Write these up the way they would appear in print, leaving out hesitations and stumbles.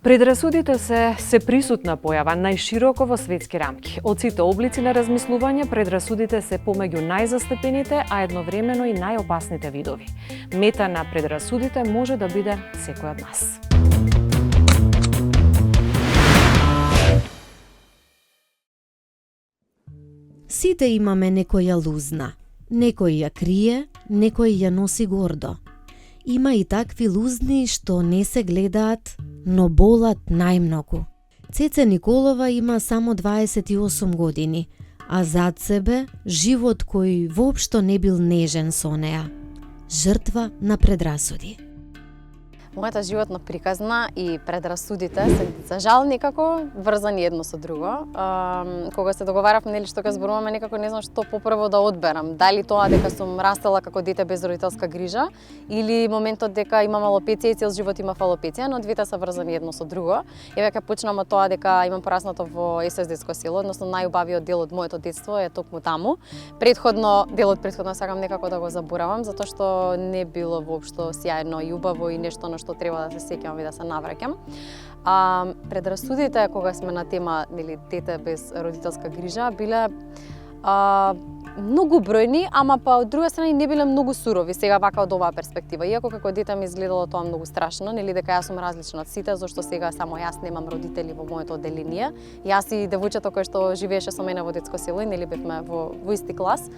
Предрасудите се присутна појава најшироко во светски рамки. Од сите облици на размислување, предрасудите се помеѓу најзастапените, а едновремено и најопасните видови. Мета на предрасудите може да биде секој од нас. Сите имаме некоја лузна. Некој ја крие, некој ја носи гордо. Има и такви лузни што не се гледаат, но болат најмногу. Цеце Николова има само 28 години, а зад себе живот кој воопшто не бил нежен со неа. Жртва на предрасуди. Мојата животна приказна и предрасудите се за жал некако врзани едно со друго. Кога се договаравме нели што ќе зборуваме, некако не знам што попрво да одберам. Дали тоа дека сум растела како дете без родителска грижа или моментот дека имам алопеција и цел живот имав алопеција, но двете се врзани едно со друго. Еве ќе почнам од тоа дека имам пораснато во СС детско село, односно најубавиот дел од моето детство е токму таму. Делот претходно сакам некако да го заборавам, затоа што не било воопшто сјајно и убаво и нешто на што треба да се сеќавам и да се навраќам. Предрасудите, кога сме на тема нели дете без родителска грижа, биле многу бројни, ама па од друга страна не биле многу сурови сега вака од оваа перспектива. Иако како дете ми изгледало тоа многу страшно, нели дека јас сум различна од сите, зашто сега само јас немам родители во моето одделение. Јас и девојчето кој што живееше со мене во детско село и нели бевме во исти клас.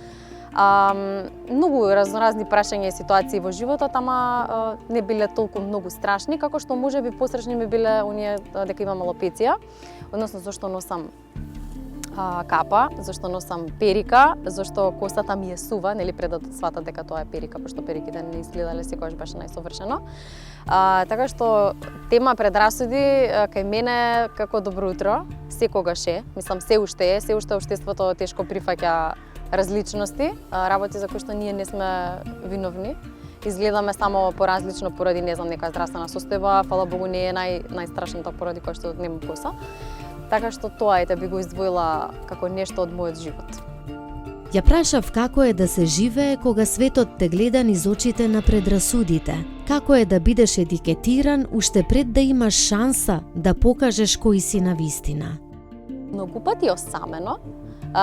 Многу разноразни прашања и ситуации во животот, ама не биле толку многу страшни, како што можеби пострашни ми биле оние дека имам алопеција, односно зашто носам капа, зашто носам перика, зашто косата ми е сува, нели пред да сватат дека тоа е перика, пошто периките не изгледале секогаш беше најсовршено. Така што тема предрасуди кај мене како добро утро, секогаш е, мислам се уште општеството тешко прифаќа различности, работи за кои што ние не сме виновни. Изгледаме само поразлично поради, не знам, нека здравствена состојба, фала Богу не е најстрашната поради која што нема коса. Така што тоа би го издвоила како нешто од мојот живот. Ја прашав како е да се живее кога светот те гледа низ очите на предрасудите. Како е да бидеш етикетиран уште пред да имаш шанса да покажеш кој си на вистина. Многу пати осамено,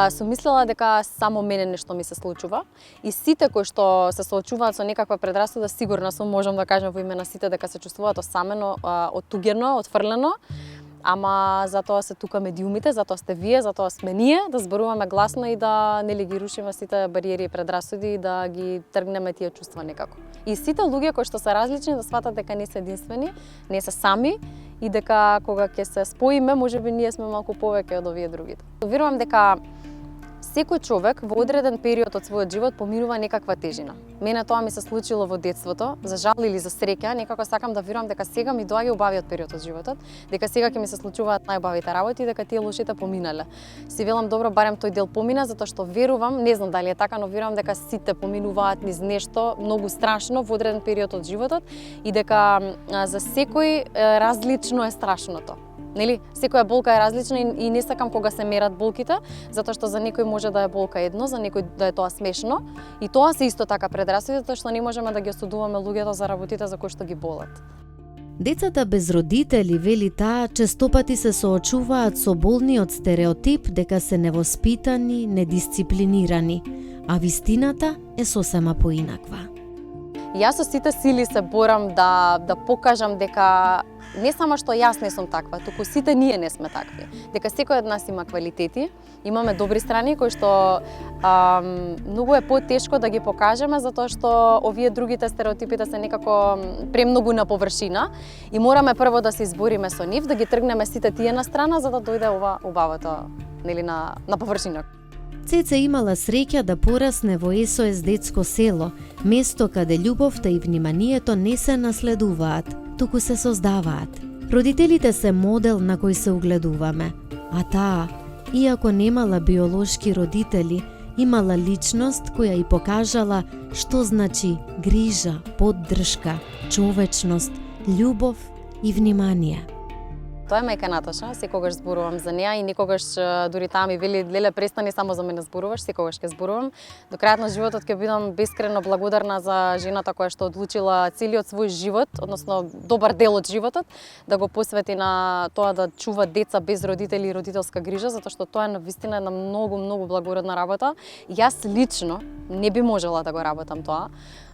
сум мислела дека само мене нешто ми се случува и сите кои што се соочуваат со некаква предрасуда, сигурна сум, можам да кажам во име на сите дека се чувствуваат осамено, оттугено, отфрлено. Ама затоа се тука медиумите, затоа сте вие, затоа сме ние, да зборуваме гласно и да нели ги рушиме сите бариери и предрасуди и да ги тргнеме тие чувства некако. И сите луѓе кои што се различни да сватат дека не се единствени, не се сами и дека кога ќе се споиме, можеби ние сме малку повеќе од овие другите. Верувам дека секој човек во одреден период од својот живот поминува некаква тежина. Мене тоа ми се случило во детството, за жал или за среќа, некако сакам да верувам дека сега ми доаѓа убавиот период од животот, дека сега ќе ми се случуваат најубавите работи и дека тие лошите поминале. Си велам добро, барем тој дел помина, затоа што верувам, не знам дали е така, но верувам дека сите поминуваат низ нешто многу страшно во одреден период од животот и дека за секој различно е страшното. Нели, секоја болка е различна и не сакам кога се мерат болките, затоа што за некој може да е болка едно, за некој да е тоа смешно. И тоа се исто така предрасуди, затоа што не можеме да ги осудуваме луѓето за работите за кои што ги болат. Децата без родители, вели таа, честопати се соочуваат со болниот стереотип дека се невоспитани, недисциплинирани, а вистината е сосема поинаква. Јас со сите сили се борам да покажам дека не само што јас не сум таква, туку сите ние не сме такви. Дека секој од нас има квалитети, имаме добри страни кои што многу е потешко да ги покажеме затоа што овие другите стереотипите се некако премногу на површина и мораме прво да се избориме со нив, да ги тргнеме сите тие на страна за да дојде ова убавото, нели на површина. Цеце имала среќа да порасне во СОС детско село, место каде љубовта и вниманието не се наследуваат, туку се создаваат. Родителите се модел на кој се угледуваме, а таа, иако немала биолошки родители, имала личност која и покажала што значи грижа, поддршка, човечност, љубов и внимание. Тоа е мајка Наташа, секогаш зборувам за неа и никогаш дури таа ми вели леле престани само за мене зборуваш, секогаш ќе зборувам. До крајот на животот ќе бидам бескрено благодарна за жената која што одлучила целиот свој живот, односно добар дел од животот, да го посвети на тоа да чува деца без родители и родителска грижа, затоа што тоа е навистина една многу благородна работа. И јас лично не би можела да го работам тоа.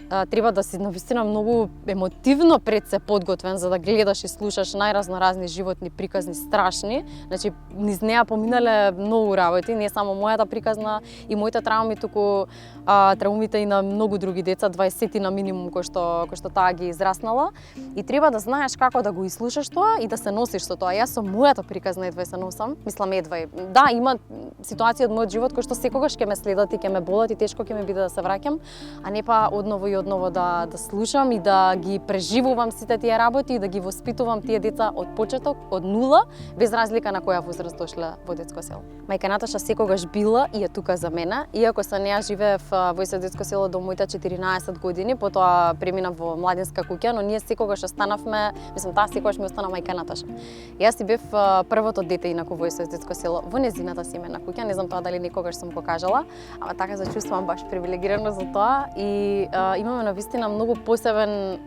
Треба да си навистина многу емотивно пред се подготвен за да гледаш и слушаш најразноразни животни приказни страшни. Значи низ неа поминале многу работи, не само мојата приказна и моите трауми, туку траумите и на многу други деца, 20 на минимум кои што таа ги израснала. И треба да знаеш како да го изслушаш тоа и да се носиш со тоа. Јас со мојата приказна едва се носам, мислам едва. Да, има ситуации од мојот живот кои што секогаш ќе ме следат и ќе ме болат и тешко ќе ми биде да се враќам, а не па одново и одново да слушам и да ги преживувам сите тие работи и да ги воспитувам тие деца од почеток, од нула, без разлика на која возраст дошле во детско село. Мајка Наташа секогаш била и е тука за мене, иако со неа живеев во исто детско село до моите 14 години, потоа преминав во младинска куќа, но ние секогаш останавме, мислам таа секогаш ми остана мајка Наташа. Јас си бев првото дете инаку во исто детско село, во нејзината семејна куќа, не знам тоа дали некогаш сум го кажала, ама така се чувствувам баш привилегирано за тоа и имаме навистина многу посебен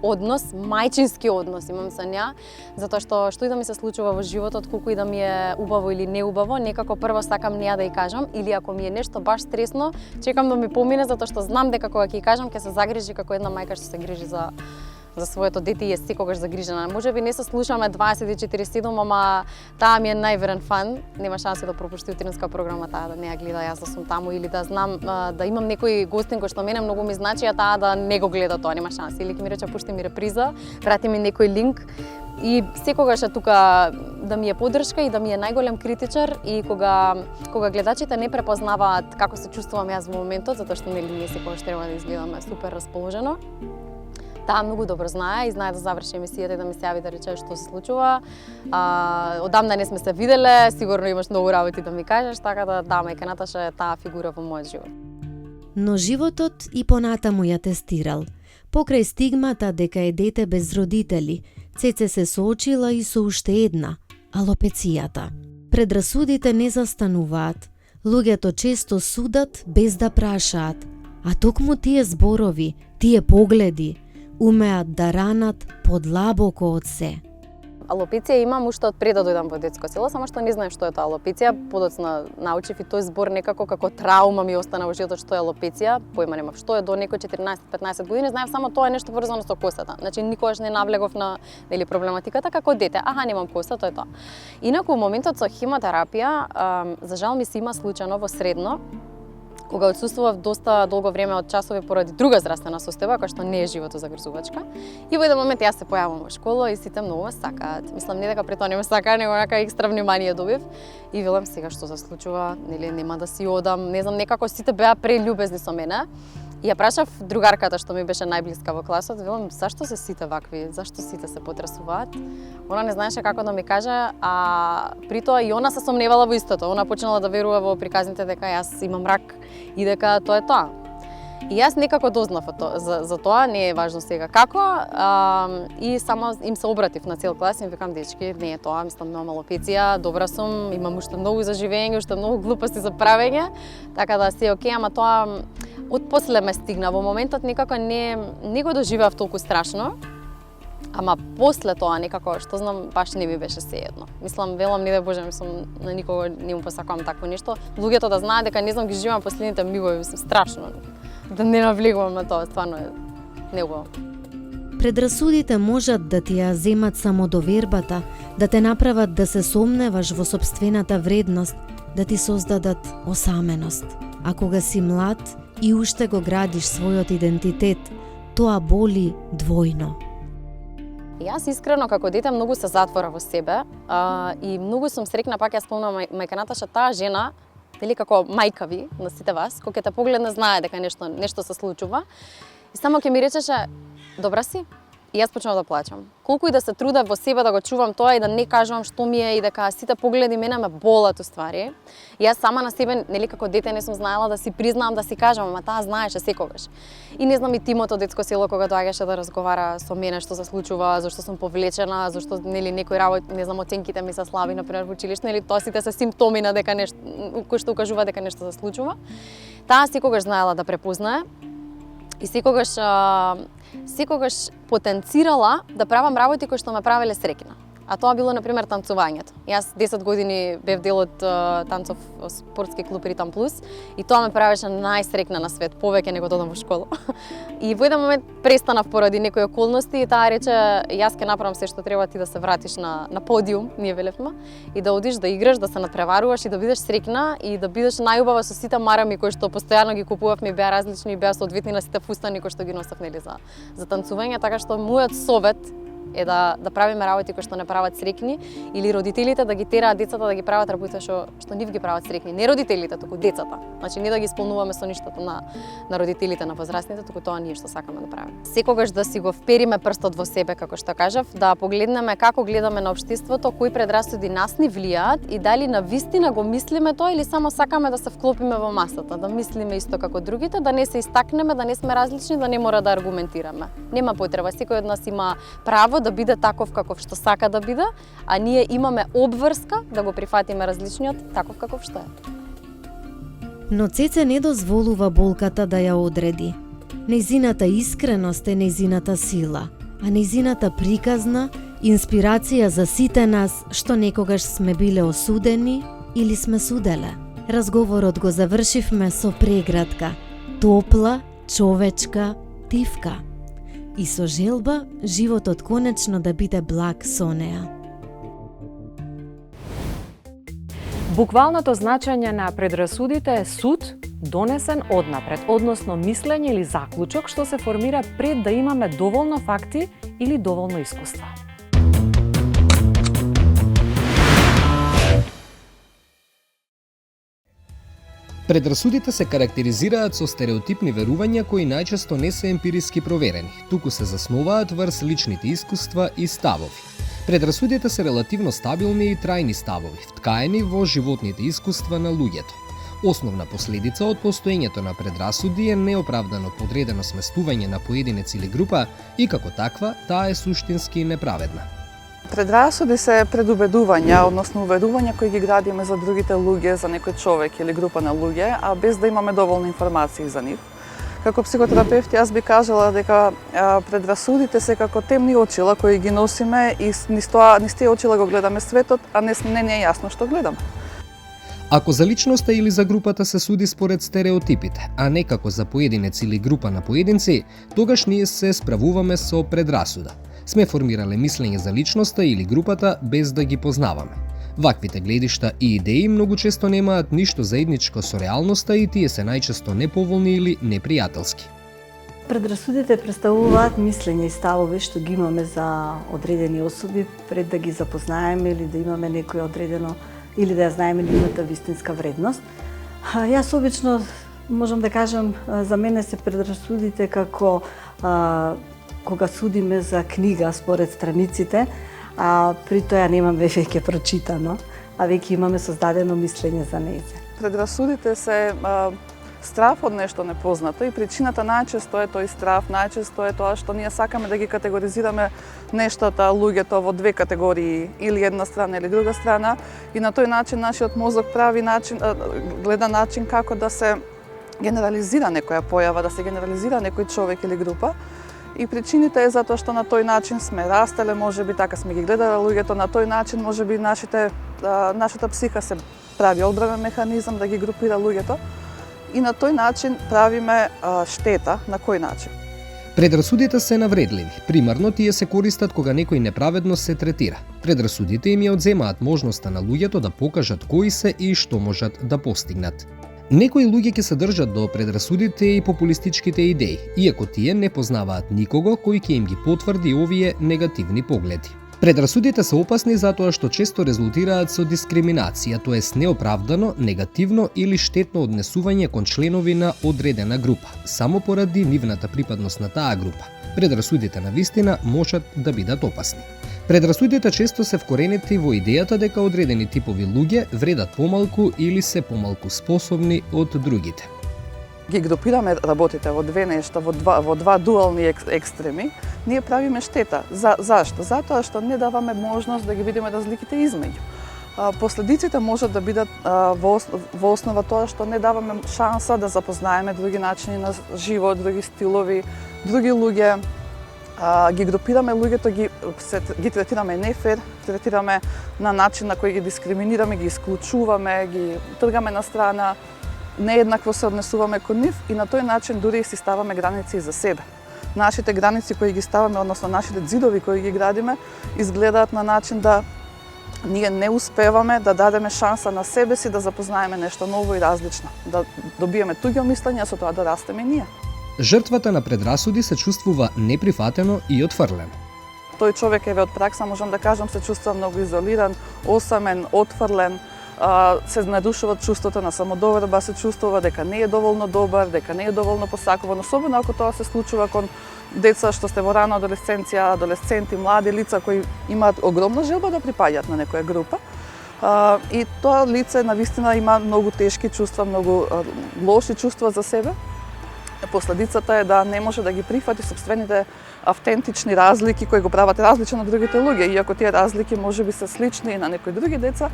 однос, мајчински однос имам со неа, затоа што и да ми се случува во животот, колку и да ми е убаво или неубаво, некако прво сакам неа да ја кажам, или ако ми е нешто баш стресно, чекам да ми помине, затоа што знам дека кога ќе ја кажам ќе се загрижи како една мајка што се грижи за своето дете и е секогаш загрижена. Можеби не се слушаме 24/7, ама таа ми е најверен фан. Нема шанси да пропушти утринска програма, таа да не ја гледа, јас да сум таму или да знам да имам некој гостин кој што мене многу ми значи, а таа да не го гледа тоа, нема шанси. Или ќе ми рече пушти ми реприза, прати ми некој линк. И секогаш е тука да ми е поддршка и да ми е најголем критичар и кога гледачите не препознаваат како се чувствувам јас во моментот, затоа што нели ние секогаш треба да изгледаме супер расположено. Таа многу добро знае и знае да заврши емисијата и да ми се јави да рече што се случува. Одамна не сме се виделе, сигурно имаш многу работи да ми кажеш, така да мајка Наташа е таа фигура во мојот живот. Но животот и понатаму ја тестирал. Покрај стигмата дека е дете без родители, Цеце се соочила и со уште една – алопецијата. Предрасудите не застануваат. Луѓето често судат без да прашаат, а токму тие зборови, тие погледи, умеат да ранат подлабоко од се. Алопеција имам уште од пред да дојдам во детско село, само што не знаев што е тоа алопеција. Подоцна научив и тој збор некако како траума ми остана во животот што е алопеција. Појма немав што е до некој 14-15 години, знаев само тоа е нешто поврзано со косата. Значи никогаш не навлегов на проблематиката како дете. Аха, немам коса, тоа е тоа. Инаку во моментот со хемотерапија, за жал ми се има случајно во средно, кога отсуствував доста долго време од часови поради друга здравствена состојба, која што не е животозагрзувачка. И во еден момент јас се појавам во школа и сите многу ме сакаат. Мислам не дека пред тоа не ме сакаат, него онака екстра внимание добив. И велам сега што се случува, нели нема да си одам, не знам, некако сите беа прељубезни со мене. И ја прашав другарката што ми беше најблиска во класот, велам зашто се сите вакви, зашто сите се потресуваат. Она не знаеше како да ми каже, а при тоа и она се сомневала во истото. Она почнала да верува во приказните дека јас имам рак и дека тоа е тоа. И јас некако дознав за тоа, не е важно сега како, и само им се обратив на цел клас и им викам дечки, не е тоа, мислам немам алопеција, добра сум, имам уште многу за живење, уште многу глупости за правење, така да се окей, ама тоа отпосле ме стигна. Во моментот некако не го доживеав толку страшно, ама после тоа некако, што знам, баш не ми беше сеедно. Мислам, велам, не да Боже, мислам, на никого не му посакувам такво нешто. Луѓето да знаат дека не знам ги живеам последните мигови, мислам, страшно. Да не навлегувам на тоа, стварно е неубаво. Предрасудите можат да ти ја земат самодовербата, да те направат да се сомневаш во сопствената вредност, да ти создадат осаменост. А кога си млад и уште го градиш својот идентитет, тоа боли двојно. Јас искрено како дете многу се затвора во себе и многу сум срекна, пак ја спомнам мајка Наташа, таа жена, дели како мајка ви на сите вас, кога ќе те погледне знае дека нешто се случува и само ќе ми речеше добра си, И јас почнав да плачам. Колку и да се трудев во себе да го чувам тоа и да не кажувам што ми е и дека сите погледи мене ме болат уствари. И јас сама на себе, нели како дете не сум знаела да си признавам, да си кажам, ама таа знаеше секогаш. И не знам и тимото детско село кога доаѓаше да разговара со мене што се случува, зашто сум повлечена, зашто нели некој работ, не знам, оценките ми се слаби на пример во училиште, нели тоа сите се симптоми на дека нешто кои што укажува дека нешто се случува. Таа секогаш знаела да препознае и секогаш потенцирала да правам работи кои што ме правеле среќна. А тоа било, например, танцувањето. Јас 10 години бев дел од танцов спортски клуб Ритам Плюс и тоа ме правеше најсреќна на свет, повеќе него да одам во школа. И во еден момент престанав поради некои околности и таа рече, јас ќе направам се што треба ти да се вратиш на подиум, ние велевме, и да одиш да играш, да се надпреваруваш и да бидеш среќна и да бидеш најубава со сите марами кои што постојано ги купувавме, беа различни и беа соодветни на сите фустани кои што ги носев нели за танцување, така што мојот совет е да правиме работи кои што не прават среќни или родителите да ги тераат децата да ги прават работи што нив ги прават среќни. Не родителите, туку децата. Значи не да ги исполнуваме со ништата на родителите на возрастните, туку тоа ние што сакаме да правиме. Секогаш да си го впериме прстот во себе, како што кажав, да погледнеме како гледаме на општеството, кои предрасуди нас ни влијаат и дали навистина го мислиме тоа или само сакаме да се вклопиме во масата, да мислиме исто како другите, да не се истакнеме, да не сме различни, да не мора да аргументираме. Нема потреба, секој од нас има право да биде таков каков што сака да биде, а ние имаме обврска да го прифатиме различниот таков каков што е. Но Цеце не дозволува болката да ја одреди. Нејзината искреност е нејзината сила, а нејзината приказна инспирација за сите нас што некогаш сме биле осудени или сме суделе. Разговорот го завршивме со прегратка, топла, човечка, тивка. И со желба, животот конечно да биде благ со неа. Буквалното значење на предрасудите е суд, донесен однапред, односно мислење или заклучок што се формира пред да имаме доволно факти или доволно искуства. Предрасудите се карактеризираат со стереотипни верувања кои најчесто не се емпириски проверени, туку се засноваат врз личните искуства и ставови. Предрасудите се релативно стабилни и трајни ставови, вткаени во животните искуства на луѓето. Основна последица од постоењето на предрасуди е неоправдано подредено сместување на поединец или група и како таква, таа е суштински неправедна. Предрасуди се предубедувања, односно уверувања кои ги градиме за другите луѓе, за некој човек или група на луѓе, а без да имаме доволно информации за нив. Како психотерапевт јас би кажала дека предрасудите се како темни очила кои ги носиме и низ тие очила го гледаме светот, а не е јасно што гледаме. Ако за личноста или за групата се суди според стереотипите, а не како за поединец или група на поединци, тогаш ние се справуваме со предрасуда. Сме формирале мислење за личноста или групата без да ги познаваме. Ваквите гледишта и идеи многу често немаат ништо заедничко со реалноста и тие се најчесто неповолни или непријателски. Предрасудите представуваат мислење и ставови што ги имаме за одредени особи пред да ги запознаеме или да имаме некој одредено или да ја знаеме нивната вистинска вредност. Јас обично можам да кажам, за мене се предрасудите како кога судиме за книга според страниците, а при тоа немаме веќе прочитано, а веќе имаме создадено мислење за нејзе. Предрасудите се страв од нешто непознато и причината најчесто е тој страв, најчесто е тоа што ние сакаме да ги категоризираме нештата, луѓето во две категории, или една страна или друга страна, и на тој начин нашиот мозок гледа начин како да се генерализира некоја појава, да се генерализира некој човек или група. И причините е затоа што на тој начин сме растеле, можеби така сме ги гледале луѓето, на тој начин можеби нашата психа се прави одбранен механизам да ги групира луѓето и на тој начин правиме штета. На кој начин? Предрасудите се навредливи. Примарно тие се користат кога некој неправедно се третира. Предрасудите им ја одземаат можноста на луѓето да покажат кои се и што можат да постигнат. Некои луѓе ќе се држат до предрасудите и популистичките идеи, иако тие не познаваат никого кој ќе им ги потврди овие негативни погледи. Предрасудите се опасни затоа што често резултираат со дискриминација, тоест неоправдано, негативно или штетно однесување кон членови на одредена група, само поради нивната припадност на таа група. Предрасудите навистина можат да бидат опасни. Предрасудите често се вкоренети во идејата дека одредени типови луѓе вредат помалку или се помалку способни од другите. Ги групираме работите во две нешта, во два дуални екстреми, ние правиме штета. Зашто? Затоа што не даваме можност да ги видиме разликите измеѓу. Последиците можат да бидат во основа тоа што не даваме шанса да запознаеме други начини на живот, други стилови, други луѓе. Ги групираме луѓето, ги третираме нефер, третираме на начин на кој ги дискриминираме, ги исклучуваме, ги тргаме на страна, нееднакво се однесуваме кон нив и на тој начин дури си ставаме граници за себе. Нашите граници кои ги ставаме, односно нашите ѕидови кои ги градиме, изгледаат на начин да ние не успеваме да дадеме шанса на себе си да запознаеме нешто ново и различно, да добиеме туѓо мислење, а со тоа да растеме ние. Жртвата на предрасуди се чувствува неприфатено и отфрлен. Тој човек еве од пракса можам да кажам се чувствува многу изолиран, осамен, отфрлен, се нарушува чувството на самодоверба, се чувствува дека не е доволно добар, дека не е доволно посакуван, особено ако тоа се случува кон деца што сте во рана адолесценција, адолесценти, млади лица кои имаат огромна желба да припаѓаат на некоја група. И тоа лице навистина има многу тешки чувства, многу лоши чувства за себе. Последицата е да не може да ги прифати сопствените автентични разлики кои го прават различен од другите луѓе, иако тие разлики можеби се слични и на некои други деца,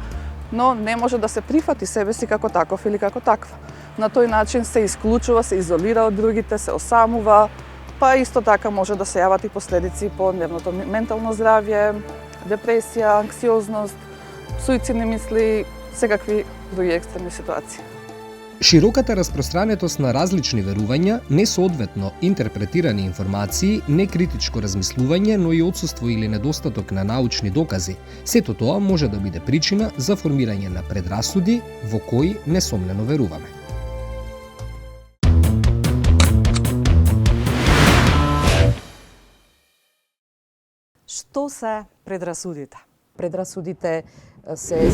но не може да се прифати себе си како таков или како таква. На тој начин се исклучува, се изолира од другите, се осамува, па исто така може да се јават и последици по нивното ментално здравје, депресија, анксиозност, суицидни мисли, секакви други екстремни ситуации. Широката распространетост на различни верувања, несоодветно интерпретирани информации, некритичко размислување, но и отсуство или недостаток на научни докази, сето тоа може да биде причина за формирање на предрасуди во кои несомнено веруваме. Што се предрасудите? Предрасудите се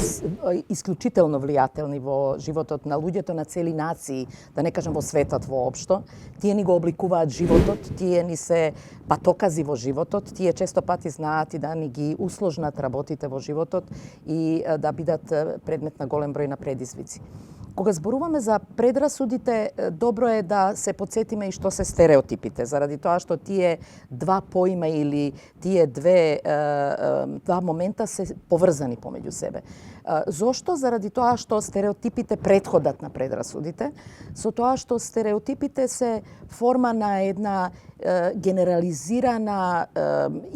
исклучително влијателни во животот на луѓето, на цели нации, да не кажам во светот воопшто. Тие ни го обликуваат животот, тие ни се патокази во животот, тие често пати знаат и да ни ги усложнат работите во животот и да бидат предмет на голем број на предизвици. Кога зборуваме за предрасудите, добро е да се потсетиме и што се стереотипите, заради тоа што тие два поима или тие два момента се поврзани помеѓу себе. Зошто? Заради тоа што стереотипите претходат на предрасудите, со тоа што стереотипите се форма на една генерализирана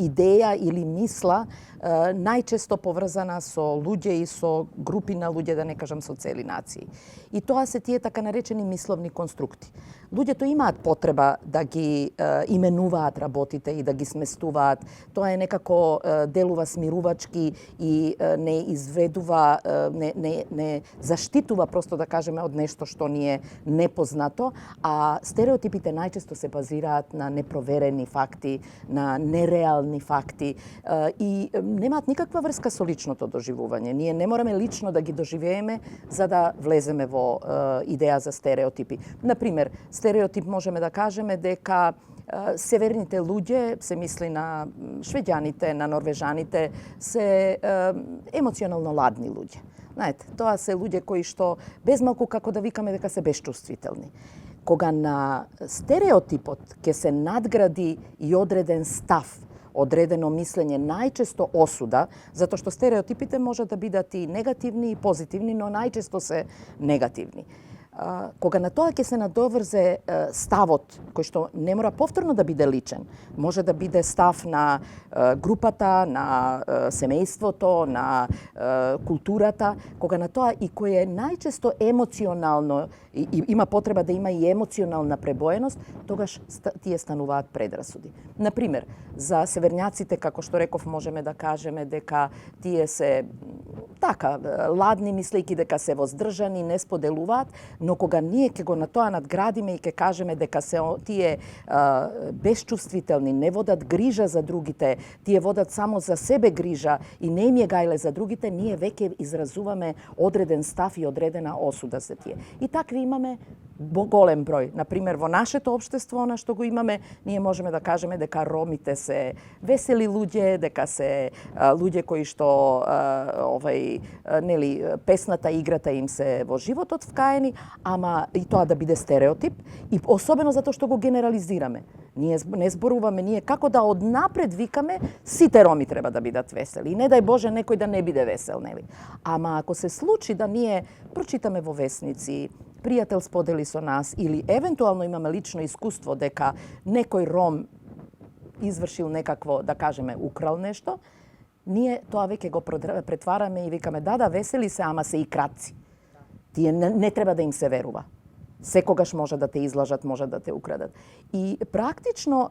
идеја или мисла, најчесто поврзана со луѓе и со групи на луѓе, да не кажам со цели нации. И тоа се тие така наречени мисловни конструкти. Луѓето имаат потреба да ги именуваат работите и да ги сместуваат. Тоа е некако делува смирувачки и не изведува, не заштитува, просто да кажеме, од нешто што ни е непознато, а стереотипите најчесто се базираат на непроверени факти, на нереални факти и немаат никаква врска со личното доживување. Ние не мораме лично да ги доживееме за да влеземе во идеја за стереотипи. Например, стереотип можеме да кажеме дека северните луѓе, се мисли на швеѓаните, на норвежаните, се емоционално ладни луѓе. Знаете, тоа се луѓе кои што безмалку како да викаме дека се безчувствителни. Кога на стереотипот ќе се надгради и одреден став, одредено мислење, најчесто осуда, затоа што стереотипите можат да бидат и негативни и позитивни, но најчесто се негативни. Кога на тоа ќе се надоврзе ставот, кој што не мора повторно да биде личен, може да биде став на групата, на семејството, на културата, кога на тоа и кој е најчесто емоционално и има потреба да има и емоционална пребоеност, тогаш тие стануваат предрасуди. Например, за северњаците, како што реков, можеме да кажеме дека тие се така ладни, мислејќи дека се воздржани, не споделуваат, но Но кога ние ќе го на тоа надградиме и ќе кажеме дека се тие безчувствителни, не водат грижа за другите, тие водат само за себе грижа и не им е гајле за другите, ние веќе изразуваме одреден став и одредена осуда за тие. И такви имаме голем број. Например, во нашето општество, она што го имаме, ние можеме да кажеме дека ромите се весели луѓе, дека се луѓе кои што песната, играта им се во животот вкаени, ама и тоа да биде стереотип, и особено затоа што го генерализираме. Ние не зборуваме ние како да однапред викаме сите роми треба да бидат весели. И не дај Боже некој да не биде весел, нели? Ама ако се случи да ние прочитаме во весници, пријател сподели со нас или евентуално имаме лично искуство дека некој ром извршил некакво, да кажеме, украл нешто, ние тоа веќе го претвараме и викаме да, весели се, ама се и кратци. Тие не треба да им се верува. Секогаш може да те излажат, може да те украдат. И практично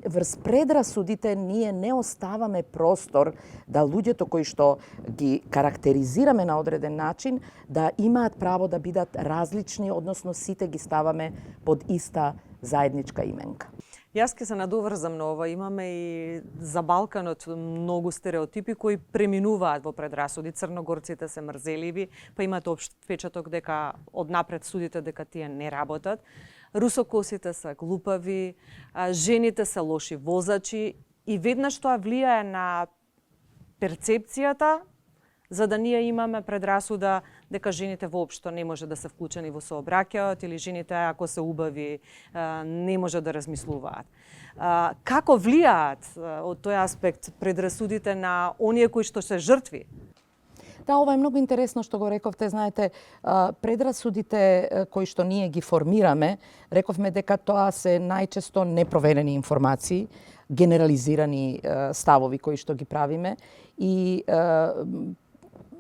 врз предрасудите ние не оставаме простор да луѓето кои што ги карактеризираме на одреден начин да имаат право да бидат различни, односно сите ги ставаме под иста заедничка именка. Јас ке се надоврзам на ова. Имаме и за Балканот многу стереотипи кои преминуваат во предрасуди. Црногорците се мрзеливи, па имате општ впечаток дека однапред судите дека тие не работат. Русокосите се глупави, жените се лоши возачи и веднаш тоа влијае на перцепцијата, за да ние имаме предрасуда дека жените воопшто не може да се вклучени во сообраќајот или жените ако се убави не може да размислуваат. Како влијаат од тој аспект предрасудите на оние кои што се жртви? Да, ова е многу интересно што го рековте. Знаете, предрасудите кои што ние ги формираме, рековме дека тоа се најчесто непроверени информации, генерализирани ставови кои што ги правиме и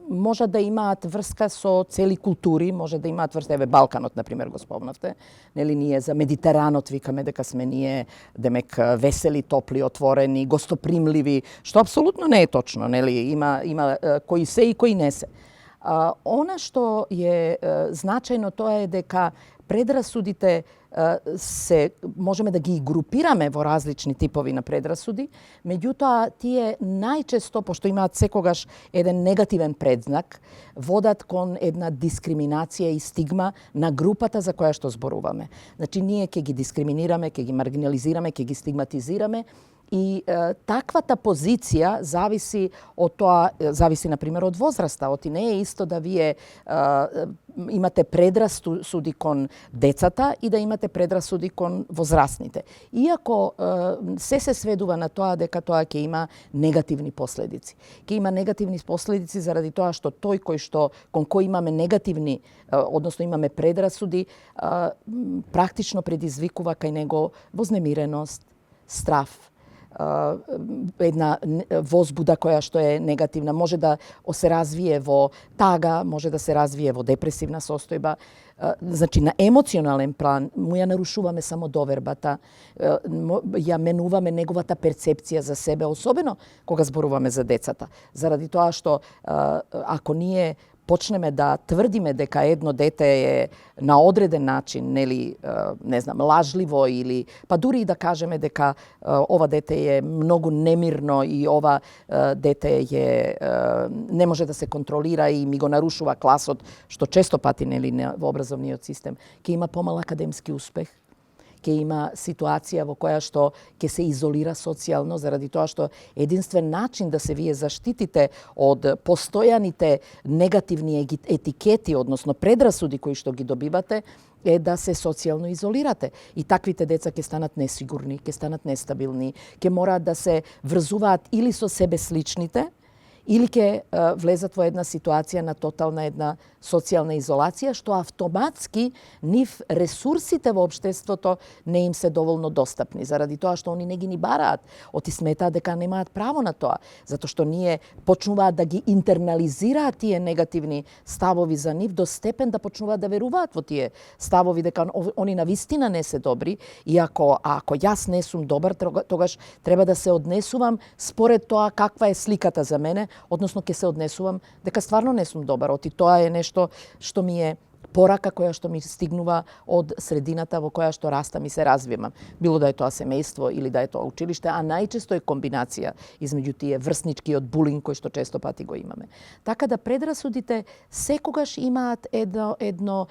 може да имаат врска со цели култури, може да имаат врска, еве Балканот, например, го спомнавте. Нели ние за Медитеранот викаме дека сме ние, демек, весели, топли, отворени, гостопримливи, што апсолутно не е точно, нели? Има кои се и кои не се. Она што е значајно тоа е дека предрасудите можеме да ги групираме во различни типови на предрасуди, меѓутоа тие најчесто, пошто имаат секогаш еден негативен предзнак, водат кон една дискриминација и стигма на групата за која што зборуваме. Значи, ние ќе ги дискриминираме, ќе ги маргинализираме, ќе ги стигматизираме, и таквата позиција зависи од тоа, зависи например од возраста. Оти не е исто да вие имате предрасуди кон децата и да имате предрасуди кон возрастните. Иако се сведува на тоа дека тоа ќе има негативни последици. Ќе има негативни последици заради тоа што тој кон кој имаме негативни, односно имаме предрасуди, практично предизвикува кај него вознемиреност, страв, една возбуда која што е негативна, може да се развие во тага, може да се развие во депресивна состојба. Значи, на емоционален план му ја нарушуваме само довербата, ја менуваме неговата перцепција за себе, особено кога зборуваме за децата. Заради тоа што ако ние почнеме да тврдиме дека едно дете е на одреден начин, нели, не знам, лажливо или па дури и да кажеме дека ова дете е многу немирно и ова дете не може да се контролира и ми го нарушува класот, што често пати, нели, во образовниот систем, ќе има помал академски успех, ќе има ситуација во која што ќе се изолира социјално, заради тоа што единствен начин да се вие заштитите од постојаните негативни етикети, односно предрасуди кои што ги добивате, е да се социјално изолирате. И таквите деца ќе станат несигурни, ќе станат нестабилни, ќе мораат да се врзуваат или со себе сличните, или ќе влезат во една ситуација на тотална една социјална изолација, што автоматски нив ресурсите во општеството не им се доволно достапни, заради тоа што они не ги ни бараат, оти сметаат дека немаат право на тоа, затоа што ние почнуваат да ги интернализираат тие негативни ставови за нив до степен да почнуваат да веруваат во тие ставови дека они навистина не се добри, и ако јас не сум добар, тогаш треба да се однесувам според тоа каква е сликата за мене, односно ќе се однесувам дека стварно не сум добар. Оти тоа е нешто што ми е порака која што ми стигнува од средината во која што растам и се развивам. Било да е тоа семејство или да е тоа училиште, а најчесто е комбинација измеѓу тие врсничкиот булинг кој што често пати го имаме. Така да предрасудите секогаш имаат едно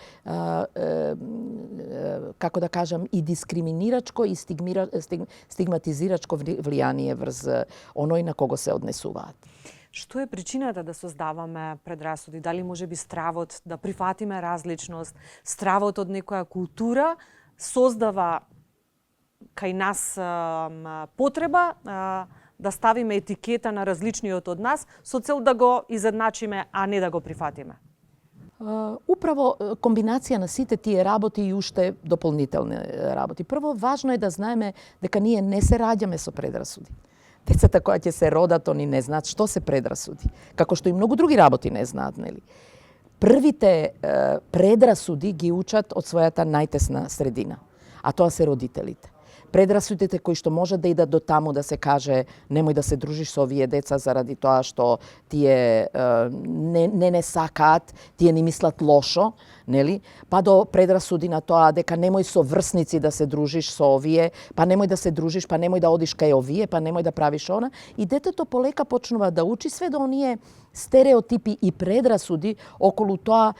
како да кажам, и дискриминирачко и стигматизирачко влијание врз оној на кого се однесуваат. Што е причината да создаваме предрасуди? Дали може би стравот да прифатиме различност, стравот од некоја култура создава кај нас потреба да ставиме етикета на различниот од нас со цел да го изедначиме, а не да го прифатиме? Управо комбинација на сите тие работи и уште дополнителни работи. Прво, важно е да знаеме дека ние не се раѓаме со предрасуди. Децата кои ќе се родат, они не знаат што се предрасуди. Како што и многу други работи не знаат, нели? Првите предрасуди ги учат од својата најтесна средина, а тоа се родителите. Предрасудите кои што можат да идат до таму да се каже немој да се дружиш со овие деца заради тоа што тие не сакаат, тие не мислат лошо, нели? Па до предрасуди на тоа дека немој со врсници да се дружиш со овие, па немој да се дружиш, па немој да одиш кај овие, па немој да правиш она. И детето полека почнува да учи све до оние стереотипи и предрасуди околу тоа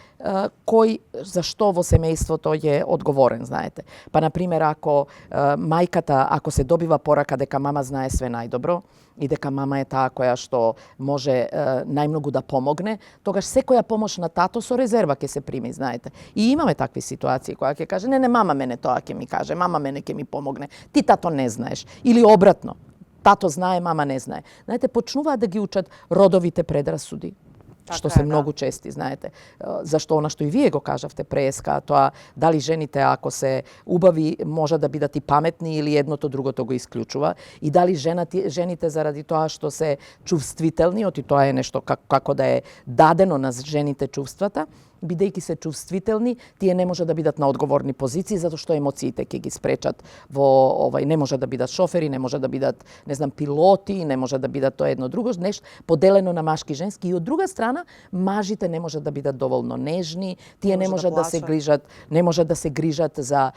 кој за што во семејството е одговорен, знаете. Па на пример ако мајката ако се добива порака дека мама знае све најдобро и дека мама е таа која што може најмногу да помогне, тогаш секоја помош на тато со резерва ќе се прими, знаете. И имаме такви ситуации која ќе каже не мама мене тоа ќе ми каже, мама мене ќе ми помогне. Ти тато не знаеш или обратно. Тато знае, мама не знае. Знаете, почнуваат да ги учат родовите предрасуди, што се многу чести, знаете. Зашто она што и вие го кажавте преска, тоа дали жените ако се убави може да бидат и паметни или едното другото го исклучува и дали жените заради тоа што се чувствителни, оти тоа е нешто како да е дадено на жените чувствата, бидејќи се чувствителни, тие не може да бидат на одговорни позиции затоа што емоциите ќе ги спречат во не може да бидат шофери, не може да бидат, не знам, пилоти, не може да бидат тоа едно друго нешто поделено на машки и женски и од друга страна мажите не може да бидат доволно нежни, тие не може да се грижат, не може да се грижат за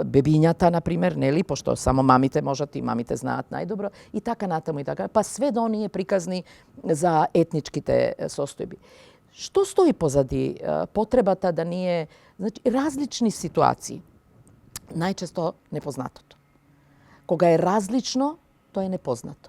бебињата на пример, нели, пошто само мамите можат и мамите знаат најдобро и така натаму и така, па све до оние приказни за етничките состојби. Што стои позади потребата да ние, значи, различни ситуации, најчесто непознатото. Кога е различно, тоа е непознато.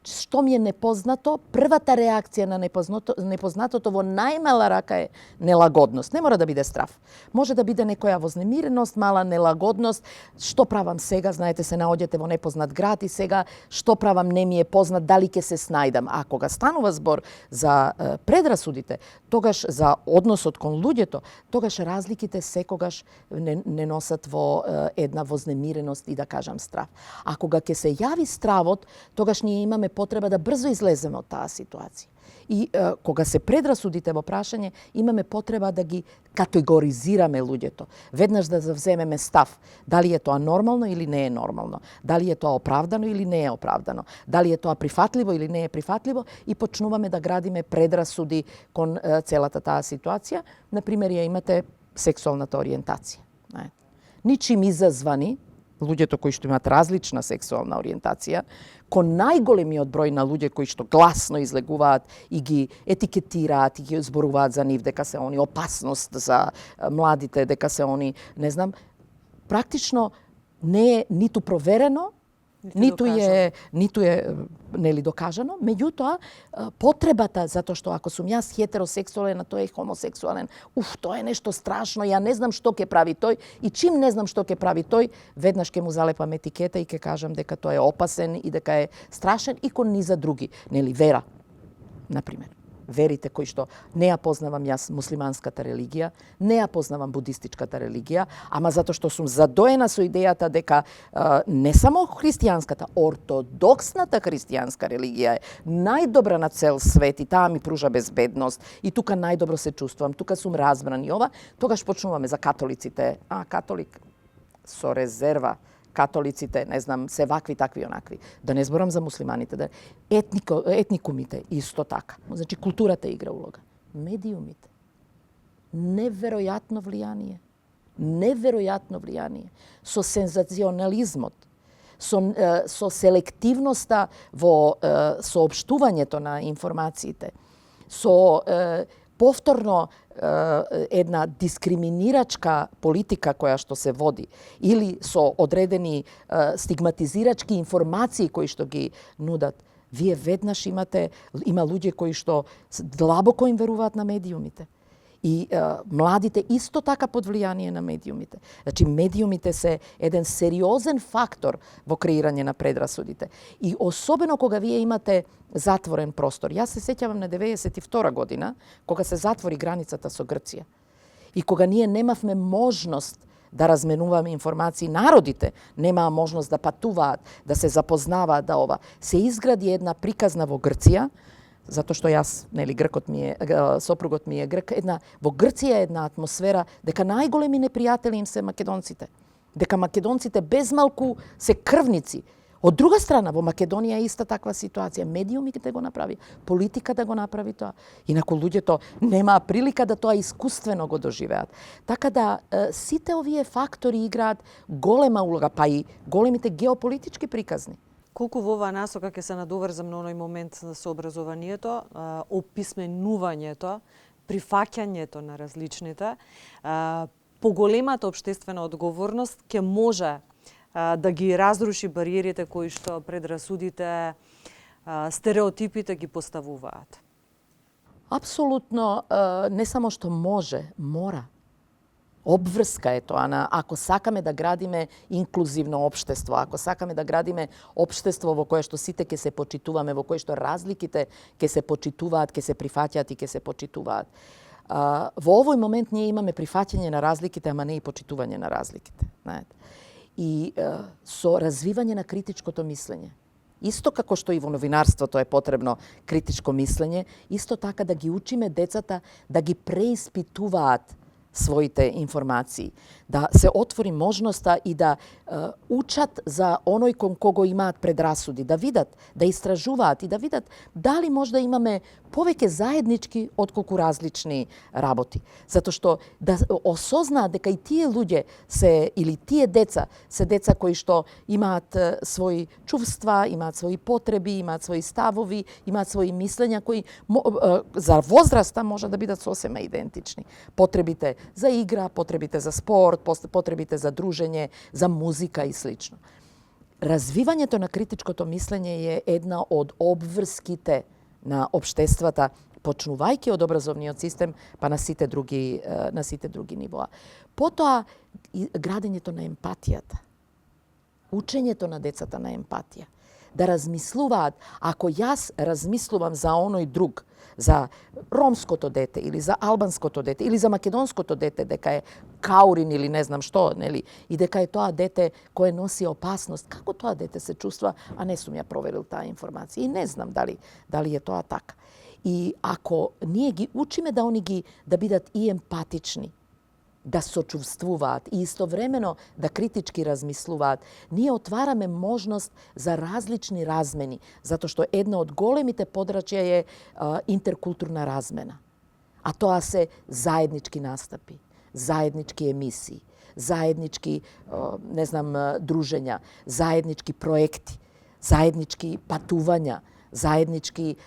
Што ми е непознато, првата реакција на непознатото во најмала рака е нелагодност. Не мора да биде страв. Може да биде некоја вознемиреност, мала нелагодност. Што правам сега? Знаете, се наоѓате во непознат град и сега што правам не ми е познат, дали ќе се снајдам. А кога станува збор за предрасудите, тогаш за односот кон луѓето, тогаш разликите секогаш не носат во една вознемиреност и да кажам страв. А кога ќе се јави стравот, тогаш ние имаме потреба да брзо излеземе од таа ситуација. И кога се предрасудите во прашање, имаме потреба да ги категоризираме луѓето. Веднаш да завземеме став. Дали е тоа нормално или не е нормално. Дали е тоа оправдано или не е оправдано. Дали е тоа прифатливо или не е прифатливо. И почнуваме да градиме предрасуди кон целата таа ситуација. Например, ја имате сексуалната ориентација. Ничим изазвани, луѓето кои што имаат различна сексуална ориентација, кон најголемиот број на луѓе кои што гласно излегуваат и ги етикетираат и ги зборуваат за нив дека се они опасност за младите, дека се они, не знам, практично не е ниту проверено, ниту е нели докажано, меѓутоа потребата затоа што ако сум јас хетеросексуален, а тој е хомосексуален, тоа е нешто страшно, ја не знам што ќе прави тој и чим не знам што ќе прави тој, веднаш ќе му залепам етикета и ќе кажам дека тој е опасен и дека е страшен и кон низа други, нели вера, на пример. Верите кои што не ја познавам јас муслиманската религија, не ја познавам будистичката религија, ама затоа што сум задоена со идејата дека не само христијанската, ортодоксната христијанска религија е најдобра на цел свет и таа ми пружа безбедност и тука најдобро се чувствувам, тука сум разбран и ова, тогаш почнуваме за католиците, католик со резерва, католиците, не знам, се вакви, такви, онакви. Да не зборам за муслиманите, етникумите исто така. Значи, културата игра улога. Медиумите. неверојатно влијание. Неверојатно влијание. Со сензационализмот, со селективноста во соопштувањето на информациите, со повторно една дискриминирачка политика која што се води или со одредени стигматизирачки информации кои што ги нудат, вие веднаш има луѓе кои што длабоко им веруваат на медиумите. И младите исто така под влијание на медиумите. Значи, медиумите се еден сериозен фактор во креирање на предрасудите. И особено кога вие имате затворен простор. Јас се сеќавам на 92 година, кога се затвори границата со Грција. И кога ние немавме можност да разменуваме информации, народите немаа можност да патуваат, да се запознаваат, да ова. Се изгради една приказна во Грција, затоа што јас, сопругот ми е грк, во Грција е една атмосфера дека најголеми непријатели им се македонците. Дека македонците безмалку се крвници. Од друга страна, во Македонија е иста таква ситуација. Медиумите го направи, политика да го направи тоа. Инаку луѓето немаа прилика да тоа искуствено го доживеат. Така да, сите овие фактори играат голема улога, па и големите геополитички приказни. Колку во оваа насока ќе се надоврзам на оној момент со образованието, описменувањето, прифаќањето на различните, поголемата општествена одговорност ќе може да ги разруши бариерите кои што предрасудите, стереотипите ги поставуваат. Апсолутно, не само што може, мора. Обврска е тоа на ако сакаме да градиме инклузивно општество, ако сакаме да градиме општество во кое што сите ќе се почитуваме, во кое што разликите ќе се почитуваат, ќе се прифаќаат и ќе се почитуваат. Во овој момент ние имаме прифаќање на разликите, ама не и почитување на разликите, знаете. И со развивање на критичкото мислење. Исто како што и во новинарството е потребно критичко мислење, исто така да ги учиме децата да ги преиспитуваат своите информации, да се отвори можноста и да учат за оној кон кого имаат предрасуди, да видат, да истражуваат и да видат дали може да имаме повеќе заеднички отколку различни работи. Затоа што да осознаат дека и тие луѓе се, или тие деца, се деца кои што имаат своји чувства, имаат своји потреби, имаат своји ставови, имаат своји мислења кои за возраста може да бидат сосема идентични. Потребите за игра, потребите за спорт, потребите за дружење, за музика и слично. Развивањето на критичкото мислење е една од обврските на општествата, почнувајќи од образовниот систем, па на сите други нивоа. Потоа, градењето на емпатијата. Учењето на децата на емпатија. Да размислуваат, ако јас размислувам за оној друг, за ромското дете или за албанското дете или за македонското дете дека е каурин или не знам што, нели, и дека е тоа дете кое носи опасност, како тоа дете се чувства, а не сум ја проверил таа информација и не знам дали е тоа така. И ако ние ги учиме да они да бидат и емпатични, да сочувствуваат и истовремено да критички размислуваат, ние отвараме можност за различни размени, затоа што една од големите подрачја е интеркултурна размена. А тоа се заеднички настапи, заеднички емисии, заеднички, дружења, заеднички проекти, заеднички патувања, заеднички,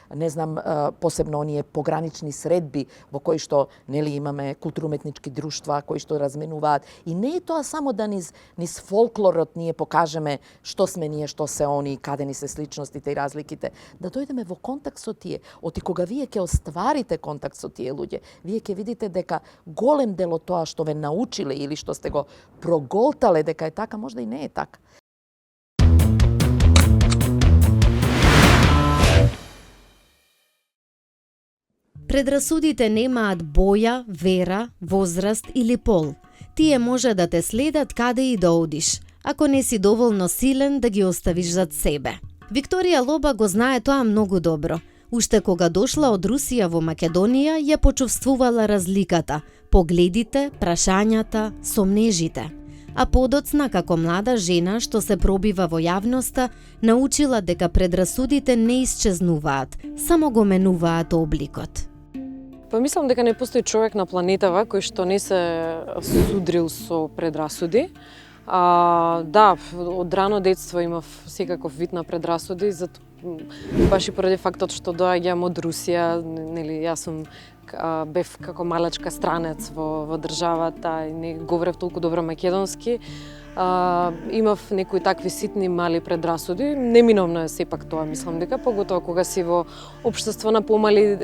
посебно оние погранични средби во кои што имаме културно-уметнички друштва кои што разменуваат. И не е тоа само да низ фолклорот ние покажеме што сме ние, што се они, каде ни се сличностите и разликите, да дојдеме во контакт со тие. Оти кога вие ќе остварите контакт со тие луѓе, вие ќе видите дека голем дел од тоа што ве научиле или што сте го проголтале дека е така, можда и не е така. Предрасудите немаат боја, вера, возраст или пол. Тие може да те следат каде и да одиш, ако не си доволно силен да ги оставиш зад себе. Викторија Лоба го знае тоа многу добро. Уште кога дошла од Русија во Македонија, ја почувствувала разликата, погледите, прашањата, сомнежите. А подоцна, како млада жена што се пробива во јавноста, научила дека предрасудите не исчезнуваат, само го менуваат обликот. Па мислам дека не постои човек на планетава кој што не се судрил со предрасуди. Да, од рано детство имав секаков вид на предрасуди, баш и поради фактот што доаѓам од Русија, нели, јас сум бев како малечка странец во државата и не говорев толку добро македонски. Имав некои такви ситни мали предрасуди, неминовно е сепак тоа, мислам дека, поготоа кога си во општество на помали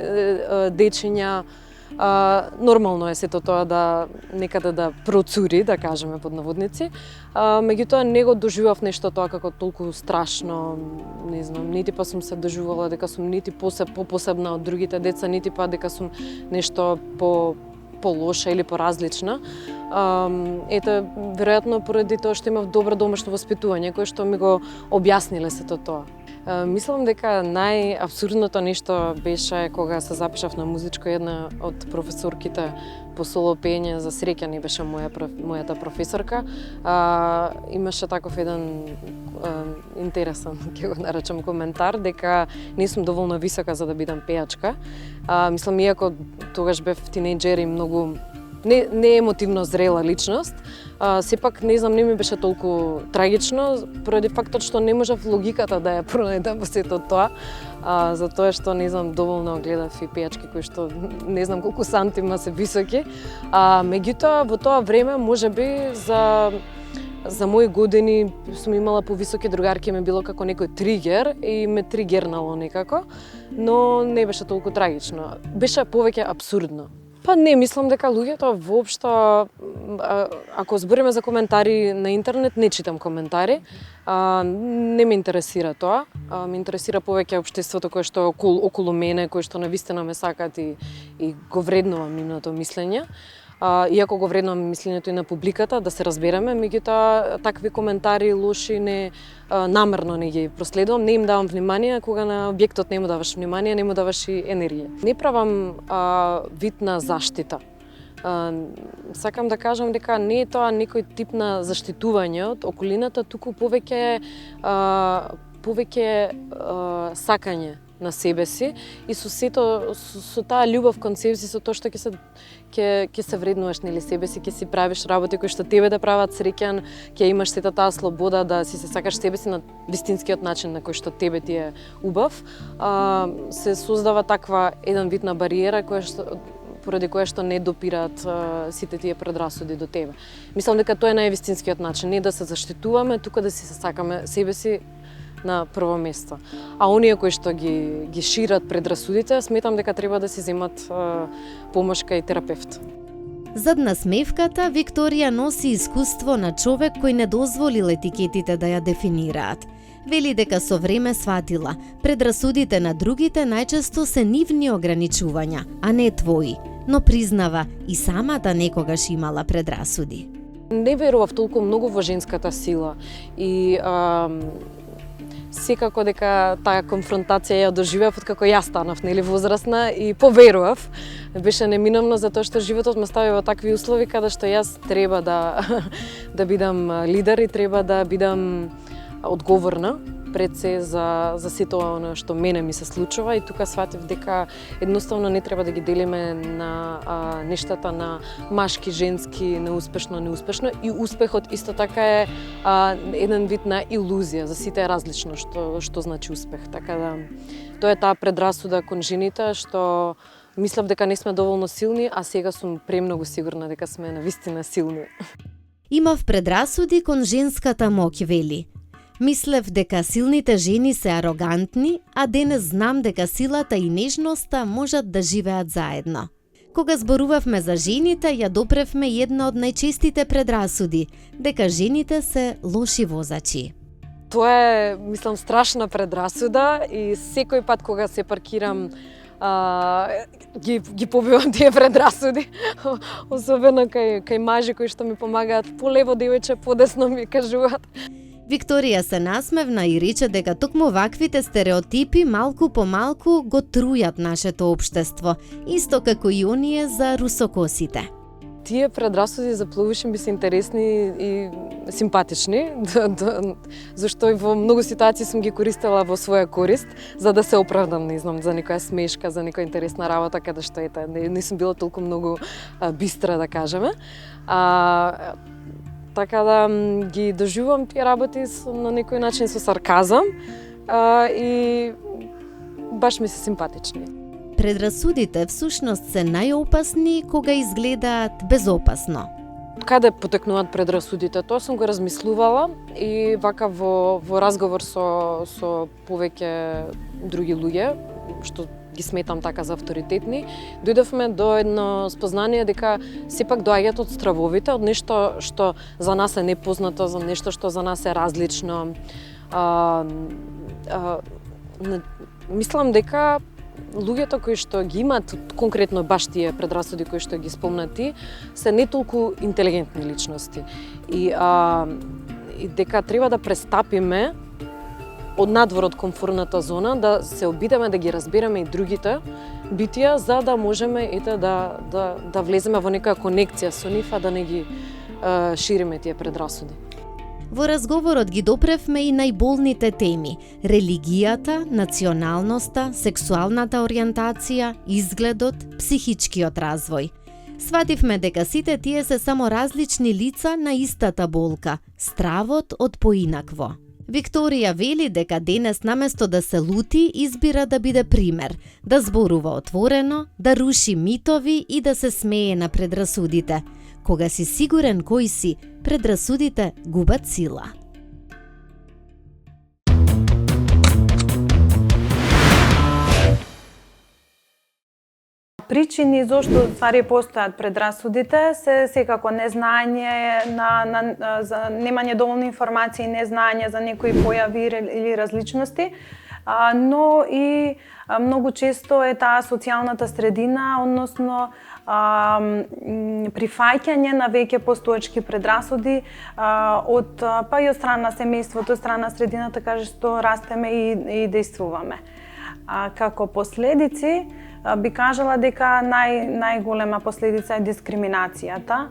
дечиња, нормално е сето тоа да некаде да процури, да кажеме под наводници. Меѓутоа не го доживав нешто тоа како толку страшно, не знам, нити па сум се доживувала дека сум нити посебна од другите деца, нити па дека сум нешто по-лоша или поразлична. Ето, веројатно поради тоа што имав добро домашно воспитување, кое што ми го објасниле сето тоа. Мислам дека најабсурдното нешто беше кога се запишав на музичко, една од професорките по соло пење, за среќа не беше мојата професорка. Имаше таков еден интересен, ќе го наречам, коментар, дека не сум доволно висока за да бидам пејачка. Мислам, иако тогаш бев тинејџер и многу не емотивно зрела личност, сепак не знам, не ми беше толку трагично, поради фактот што не можев логиката да ја пронајдам во сето тоа, затоа што не знам, доволно гледав и пејачки кои што не знам колку сантима се високи. Меѓутоа во тоа време можеби за мои години сум имала повисоки другарки, ме било како некој тригер и ме тригернало некако, но не беше толку трагично. Беше повеќе абсурдно. Па не, мислам дека луѓето воопшто, ако збориме за коментари на интернет, не читам коментари, не ме интересира тоа. Ме интересира повеќе општеството кое што околу мене, кое што навистина ме сакат и го вреднувам нивното мислење. Иако го вреднувам мислењето и на публиката, да се разбереме, меѓутоа такви коментари лоши не намерно не ги проследувам, не им давам внимание, кога на објектот не му даваш внимание, не му даваш и енергија. Не правам вид на заштита. Сакам да кажам дека не е тоа некој тип на заштитување од околината, туку повеќе сакање на себе си и со сето, со таа љубов кон себе си, со тоа што ќе се вреднуваш, нели, себе си, ќе си правиш работи кои што тебе да прават среќен, ќе имаш сета таа слобода да си се сакаш себе си на вистинскиот начин на кој што тебе ти е убав. Се создава таква еден вид на бариера поради која што не допираат сите тие предрасуди до тебе. Мислам дека тоа е највистинскиот начин, не да се заштитуваме, туку да си се сакаме себе си на прво место. А оние кои што ги шират предрасудите, сметам дека треба да си земат помош кај терапевт. Зад насмевката, Викторија носи искуство на човек кој не дозволил етикетите да ја дефинираат. Вели дека со време сватила, предрасудите на другите најчесто се нивни ограничувања, а не твои, но признава и самата некогаш имала предрасуди. Не верував толку многу во женската сила и секако дека таа конфронтација ја доживеав откако јас станав, нели, возрастна и поверував. Беше неминовно затоа што животот ме стави во такви услови каде што јас треба да бидам лидер и треба да бидам одговорна пред се за сето она што мене ми се случува и тука сватив дека едноставно не треба да ги делиме на нештата на машки, женски, неуспешно, неуспешно и успехот исто така е еден вид на илузија, за сите е различно што значи успех. Така да тоа е таа предрасуда кон жените што мислев дека не сме доволно силни, а сега сум премногу сигурна дека сме навистина силни. Имав предрасуди кон женската моќ, вели. Мислев дека силните жени се арогантни, а денес знам дека силата и нежноста можат да живеат заедно. Кога зборувавме за жените, ја допревме една од најчестите предрасуди, дека жените се лоши возачи. Тоа е, мислам, страшна предрасуда и секој пат кога се паркирам ги побивам тие предрасуди, особено кај мажи кои што ми помагаат, полево девојче, подесно ми кажуваат. Викторија се насмевна и рече дека токму ваквите стереотипи малку по малку го трујат нашето општество, исто како и оние за русокосите. тие предрасуди за пловишен би се интересни и симпатични, зашто и во многу ситуации сум ги користела во своја корист, за да се оправдам, не знам, за некоја смешка, за некоја интересна работа, каде што не сум била толку многу бистра, да кажеме. Така да ги доживувам тие работи на некој начин со сарказам и баш ми се симпатични. Предрасудите всушност се најопасни кога изгледаат безопасно. Каде потекнуваат предрасудите? Тоа сум го размислувала и вака во разговор со повеќе други луѓе, што ги сметам така за авторитетни, дојдовме до едно спознание дека сепак доаѓаат од стравовите, од нешто што за нас е непознато, за нешто што за нас е различно. Мислам дека луѓето кои што ги имаат конкретно баш тие предрасуди кои што ги спомнати се не толку интелигентни личности и дека треба да престапиме од надвор од комфортната зона, да се обидеме да ги разбереме и другите битија, за да можеме да влеземе во некоја конекција со нив, а да не ги шириме тие предрасуди. Во разговорот ги допревме и најболните теми – религијата, националноста, сексуалната ориентација, изгледот, психичкиот развој. Свативме дека сите тие се само различни лица на истата болка – стравот од поинакво. Викторија вели дека денес наместо да се лути, избира да биде пример, да зборува отворено, да руши митови и да се смее на предрасудите. Кога си сигурен кој си, предрасудите губат сила. Причини зошто ствари постојат предрасудите се секако незнање за немање доволно информации, незнање за некои појави или различности, но и многу често е таа социјалната средина, односно прифаќање на веќе постоечки предрасуди па и од страна семејството, од страна средината, каде што растеме и действуваме. Како последици, би кажала дека најголема последица е дискриминацијата,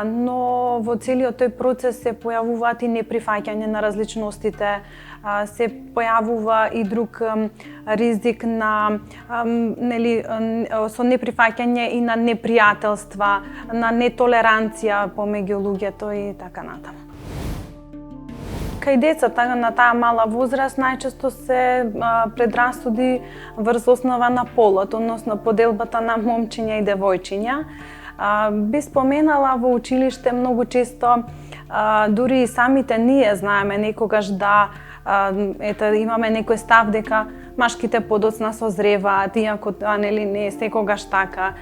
но во целиот тој процес се појавуваат и неприфаќање на различностите, се појавува и друг ризик на со неприфаќање и на непријателства, на нетолеранција помеѓу луѓето и така натаму. Кај децата на таа мала возраст најчесто се предрасуди врз основа на полот, односно поделбата на момчиња и девојчиња. Би споменала во училиште многу често, дури и самите ние знаеме некогаш да имаме некој став дека машките подоцна созреваат, иако тоа не е секогаш така,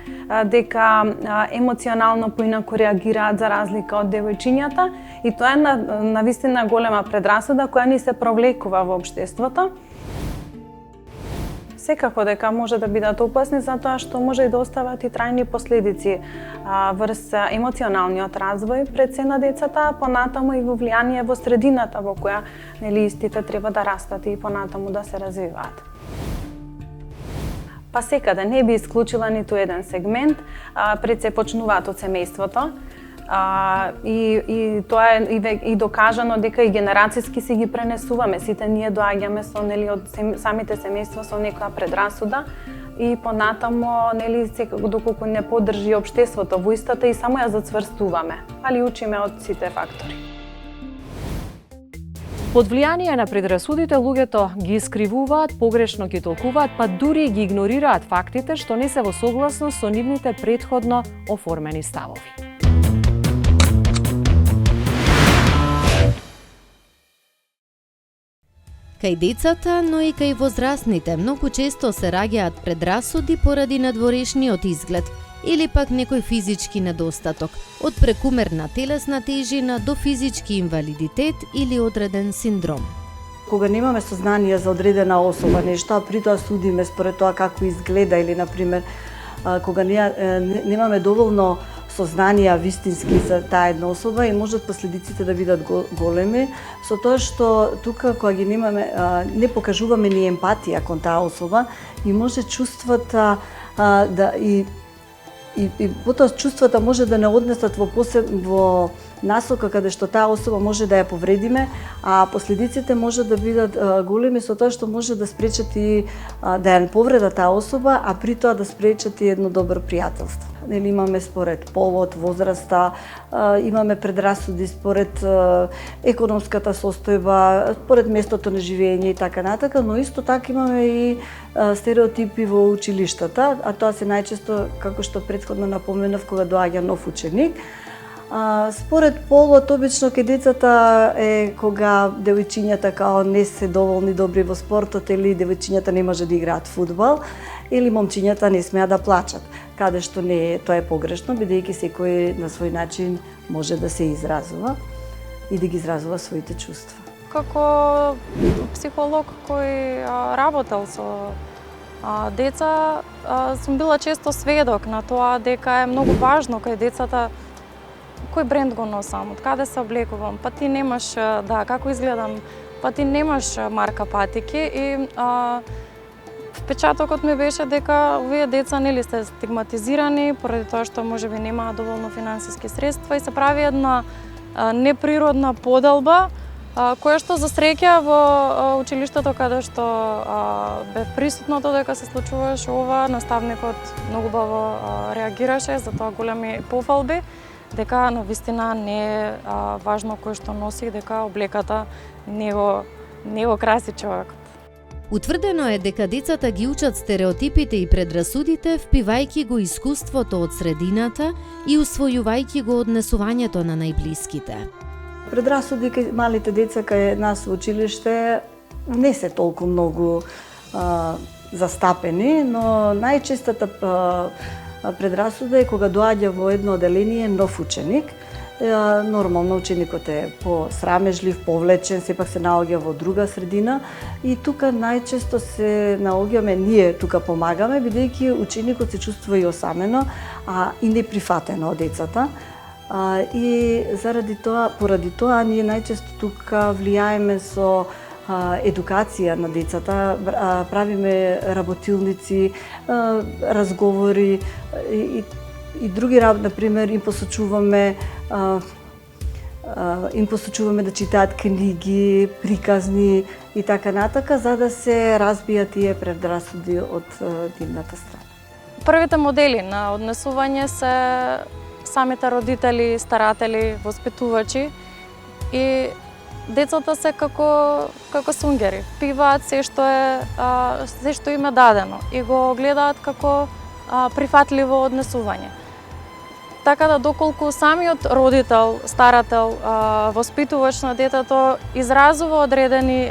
дека емоционално поинаку реагираат за разлика од девојчињата, и тоа е навистина голема предрасуда која ни се провлекува во општеството. Секако дека може да бидат опасни затоа што може и да остават и трајни последици врз емоционалниот развој пред се на децата, понатаму и во влијание во средината во која истите треба да растат и понатаму да се развиваат. Па секаде не би исклучила ниту еден сегмент, пред се почнуваат од семејството. И тоа е и докажано дека и генерацијски си ги пренесуваме. Сите ние доаѓаме со од самите семејства со некоја предрасуда и понатамо доколку не поддржи општеството во истата и само ја зацврстуваме, али учиме од сите фактори. Под влијание на предрасудите луѓето ги искривуваат, погрешно ги толкуваат, па дури ги игнорираат фактите што не се во согласност со нивните претходно оформени ставови. Кај децата, но и кај возрастните, многу често се раѓаат предрасуди поради надворешниот изглед или пак некој физички недостаток, од прекумерна телесна тежина до физички инвалидитет или одреден синдром. Кога немаме сознание за одредена особа, нешто, а при тоа судиме според тоа како изгледа или, например, кога немаме доволно сознанија вистински за таа една особа и можат последиците да бидат големи, со тоа што тука кога ги немаме, не покажуваме ни емпатија кон таа особа и може чувствата да и и потоа чувствата може да не однесат во насока каде што таа особа може да ја повредиме, а последиците може да бидат големи со тоа што може да спречат и да ја повреда таа особа, а при тоа да спречат и едно добро пријателство. Нели имаме според полот, возраста, имаме предрасуди според економската состојба, според местото на живење и така натака, но исто така имаме и стереотипи во училиштата, а тоа се најчесто, како што претходно напоменав, кога доаѓа нов ученик. Според полот, обично кај децата е кога девојчињата као не се доволни добри во спортот или девојчињата не може да играат фудбал, или момчињата не смеа да плачат, каде што не е, тоа е погрешно, бидејќи секој на свој начин може да се изразува и да ги изразува своите чувства. Како психолог кој работел со деца, сум била често сведок на тоа дека е многу важно кај децата кој бренд го носам, од каде се облекувам, па ти немаш, како изгледам, па ти немаш марка патики и впечатокот ми беше дека овие деца нели се стигматизирани поради тоа што можеби немаат доволно финансиски средства и се прави една неприродна поделба која што за среќа во училиштето каде што бев присутна додека се случуваше ова, наставникот многу убаво реагираше, за тоа големи пофалби, дека навистина не е важно кој што носи, дека облеката не го краси човекот. Утврдено е дека децата ги учат стереотипите и предрасудите, впивајќи го искуството од средината и усвојувајќи го однесувањето на најблиските. Предрасуди кај малите деца кај нас во училиште не се толку многу застапени, но најчестата предрасуда е кога доаѓа во едно оделение нов ученик. Нормално ученикот е посрамежлив, повлечен, сепак се наоѓа во друга средина и тука најчесто се наоѓаме, ние тука помагаме, бидејќи ученикот се чувствува и осамено, и неприфатено од децата. И поради тоа, ние најчесто тука влијаеме со едукација на децата, правиме работилници, разговори и други работи, например, им посочуваме да читаат книги, приказни и така натака, за да се разбијат тие предрасуди од нивната страна. Првите модели на однесување се самите родители, старатели, воспитувачи и децата се како сунгери, пиваат се што им е дадено и го гледаат како прифатливо однесување. Така да доколку самиот родител, старател, воспитувач на детето изразува одредени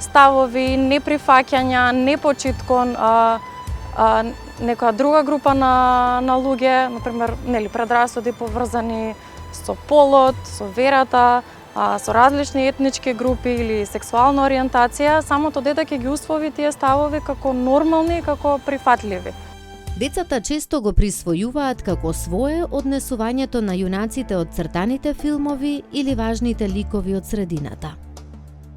ставови, неприфаќања, непочиткон некоја друга група на луѓе, например, предрасуди поврзани со полот, со верата, со различни етнички групи или сексуална ориентација, самото дете ќе ги усвои тие ставови како нормални и како прифатливи. Децата често го присвојуваат како свое однесувањето на јунаците од цртаните филмови или важните ликови од средината.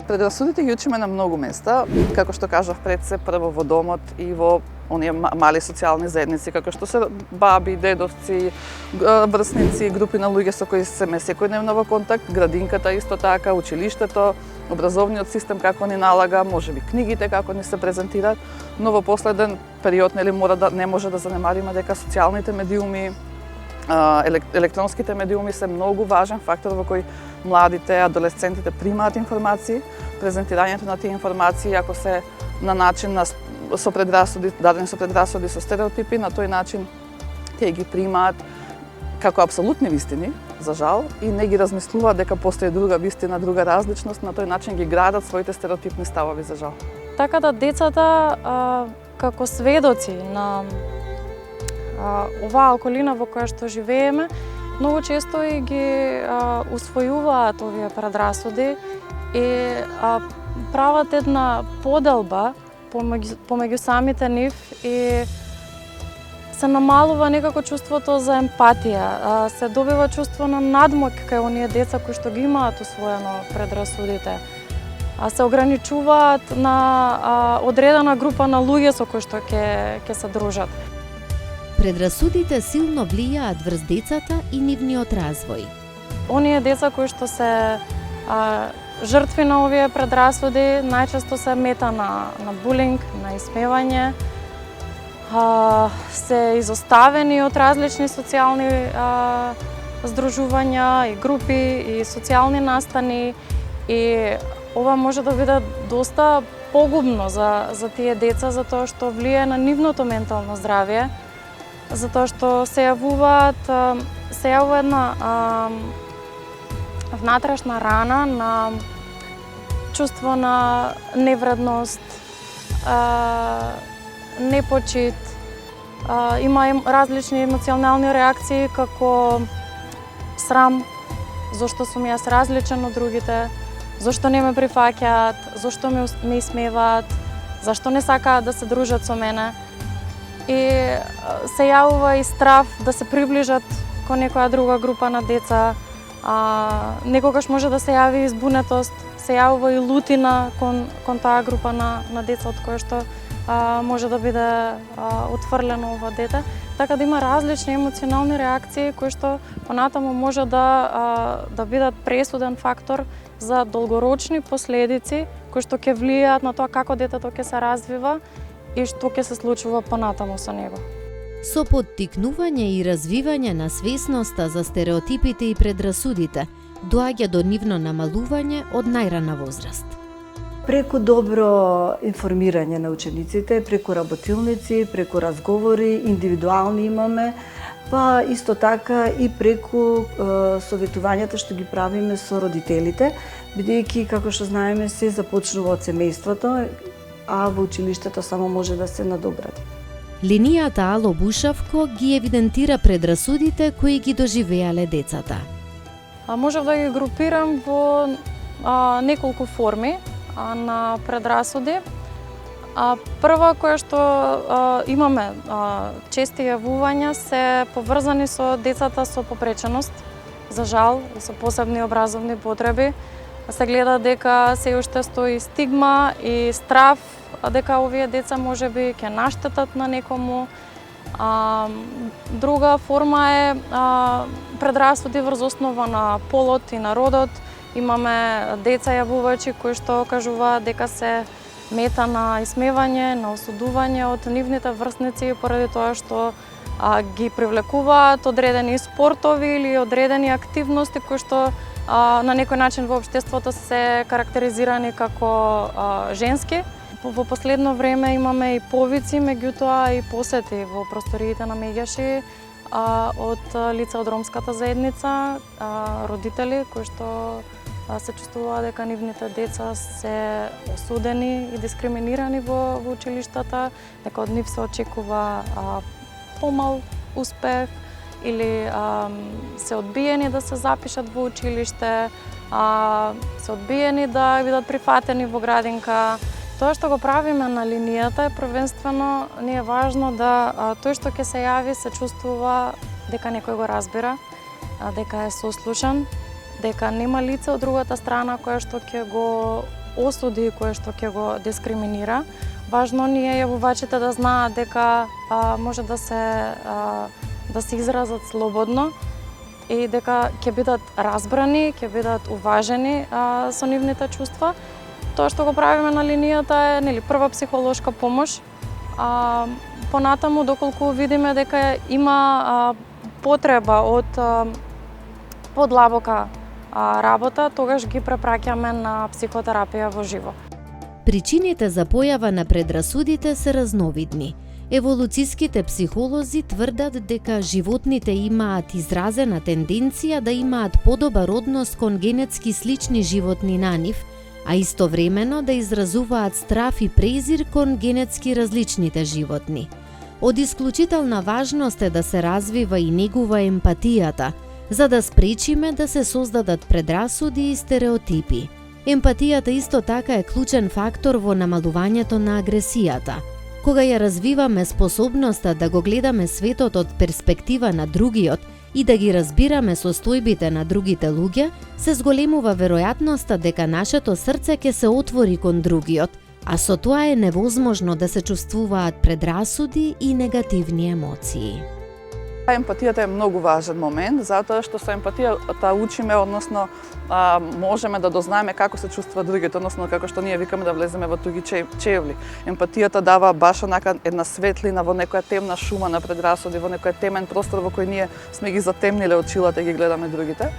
Предрасудите ги учиме на многу места, како што кажав пред се, прво во домот и во оние мали социјални заедници, како што се баби, дедовци, врсници, групи на луѓе со кои се секојдневно во контакт, градинката исто така, училиштето, образовниот систем како ни налага, можеби книгите како ни се презентираат, но во последен период не може да занемариме дека социјалните медиуми, електронските медиуми се многу важен фактор во кој младите, адолесцентите примаат информации. Презентирањето на тие информации, ако се на начин со предрасуди, дадени со предрасуди, со стереотипи, на тој начин тие ги примаат како апсолутни вистини, за жал, и не ги размислуваат дека постои друга вистина, друга различност, на тој начин ги градат своите стереотипни ставови, за жал. Така да децата како сведоци на оваа околина во која што живееме, многу често и ги усвојуваат овие предрасуди и прават една поделба помеѓу самите нив и се намалува некако чувството за емпатија, се добива чувство на надмок кај оние деца кои што ги имаат усвоено предрасудите, се ограничуваат на одредена група на луѓе со кои што ќе се дружат. предрасудите силно влијаат врз децата и нивниот развој. Оние деца кои што се жртви на овие предрасуди најчесто се мета на булинг, на исмевање, се изоставени од различни социјални здружувања и групи и социјални настани, и ова може да биде доста погубно за тие деца, затоа што влијае на нивното ментално здравје, затоа што се јавува една внатрешна рана на чувство на невредност, непочит, има различни емоционални реакции како срам, зошто сум јас различен од другите, зошто не ме прифаќаат, зошто ме исмеваат, зашто не сакаат да се дружат со мене. И се јавува и страф да се приближат кон некоја друга група на деца, некогаш може да се јави избунетост, се јавува и лутина кон таа група на деца од која што може да биде отфрлено ова дете, така да има различни емоционални реакции кои што понатаму може да бидат пресуден фактор за долгорочни последици кои што ќе влијаат на тоа како детето ќе се развива и што ќе се случува понатаму со него. Со поттикнување и развивање на свесноста за стереотипите и предрасудите, доаѓа до нивно намалување од најрана возраст. Преку добро информирање на учениците, преку работилници, преку разговори, индивидуални имаме, па исто така и преку советувањата што ги правиме со родителите, бидејќи, како што знаеме, се започнува од семејството, а во училиштето само може да се надогради. Линијата Ало Бушавко ги евидентира предрасудите кои ги доживеале децата. Можев да ги групирам во неколку форми на предрасуди. Прва која што имаме чести јавувања се поврзани со децата со попреченост, за жал, со посебни образовни потреби. Се гледа дека се уште стои стигма и страф дека овие деца можеби ќе наштетат на некому. Друга форма е предрасуди врз основа на полот и на родот. Имаме деца јавувачи кои што кажуваат дека се мета на исмевање, на осудување од нивните врсници поради тоа што ги привлекуваат одредени спортови или одредени активности кои што на некој начин во општеството се карактеризирани како женски. Во последно време имаме и повици, меѓутоа и посети во просториите на Меѓаши од лица од ромската заедница, родители кои што се чувствуваат дека нивните деца се осудени и дискриминирани во училиштата, дека од нив се очекува помал успех или се одбиени да се запишат во училиште, се одбиени да бидат прифатени во градинка. Тоа што го правиме на линијата е првенствено ни е важно да тој што ќе се јави се чувствува дека некој го разбира, дека е сослушан, дека нема лице од другата страна кое што ќе го осуди и кое што ќе го дискриминира. Важно ни е јавувачите да знаат дека може да се изразат слободно и дека ќе бидат разбрани, ќе бидат уважени со нивните чувства. Тоа што го правиме на линијата е прва психолошка помош. Понатаму, доколку видиме дека има потреба од подлабока работа, тогаш ги препраќаме на психотерапија во живо. Причините за појава на предрасудите се разновидни. Еволуциските психолози тврдат дека животните имаат изразена тенденција да имаат подобар однос кон генетски слични животни на нив, а истовремено да изразуваат страф и презир кон генетски различните животни. Од исклучителна важност е да се развива и негува емпатијата, за да спречиме да се создадат предрасуди и стереотипи. Емпатијата исто така е клучен фактор во намалувањето на агресијата. Кога ја развиваме способноста да го гледаме светот од перспектива на другиот и да ги разбираме состојбите на другите луѓе, се зголемува веројатноста дека нашето срце ќе се отвори кон другиот, а со тоа е невозможно да се чувствуваат предрасуди и негативни емоции. Емпатијата е многу важен момент, затоа што со емпатијата учиме, односно можеме да дознаеме како се чувствуваат другите, односно како што ние викаме да влеземе во туги чевли. Емпатијата дава баш онака една светлина во некоја темна шума на предрасуди, во некој темен простор во кој ние сме ги затемниле очилата и ги гледаме другите.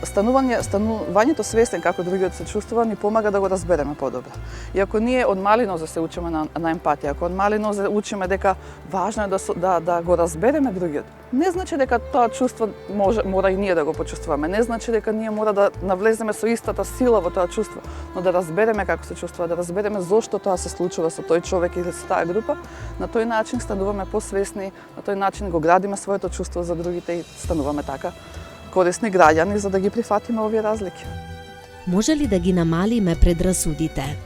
Станувањето свестен како другиот се чувствува ни помага да го разбереме подобро. И ако ние од мали нозе се учиме на емпатија, ако од мали нозе учиме дека важно е да го разбереме другиот, не значи дека тоа чувство мора и ние да го почувствуваме, не значи дека ние мора да навлеземе со истата сила во тоа чувство, но да разбереме како се чувствува, да разбереме зошто тоа се случува со тој човек или со таа група, на тој начин стануваме посвесни, на тој начин го градиме своето чувство за другите и стануваме така корисни граѓани за да ги прифатиме овие разлики. Може ли да ги намалиме предрасудите?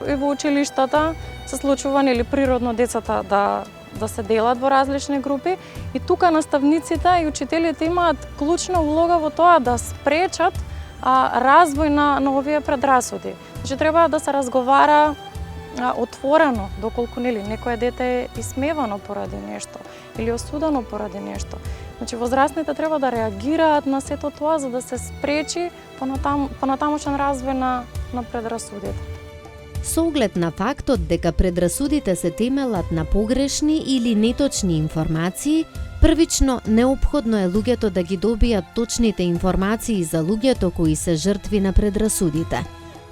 И во училиштата се случува нели природно децата да се делат во различни групи и тука наставниците и учителите имаат клучна улога во тоа да спречат развој на овие предрасуди. Значи треба да се разговара отворено, доколку нели некое дете е исмевано поради нешто или осудено поради нешто. Значи возрастните треба да реагираат на сето тоа за да се спречи понатамошен развој на предрасудите. Со оглед на фактот дека предрасудите се темелат на погрешни или неточни информации, првично неопходно е луѓето да ги добијат точните информации за луѓето кои се жртви на предрасудите.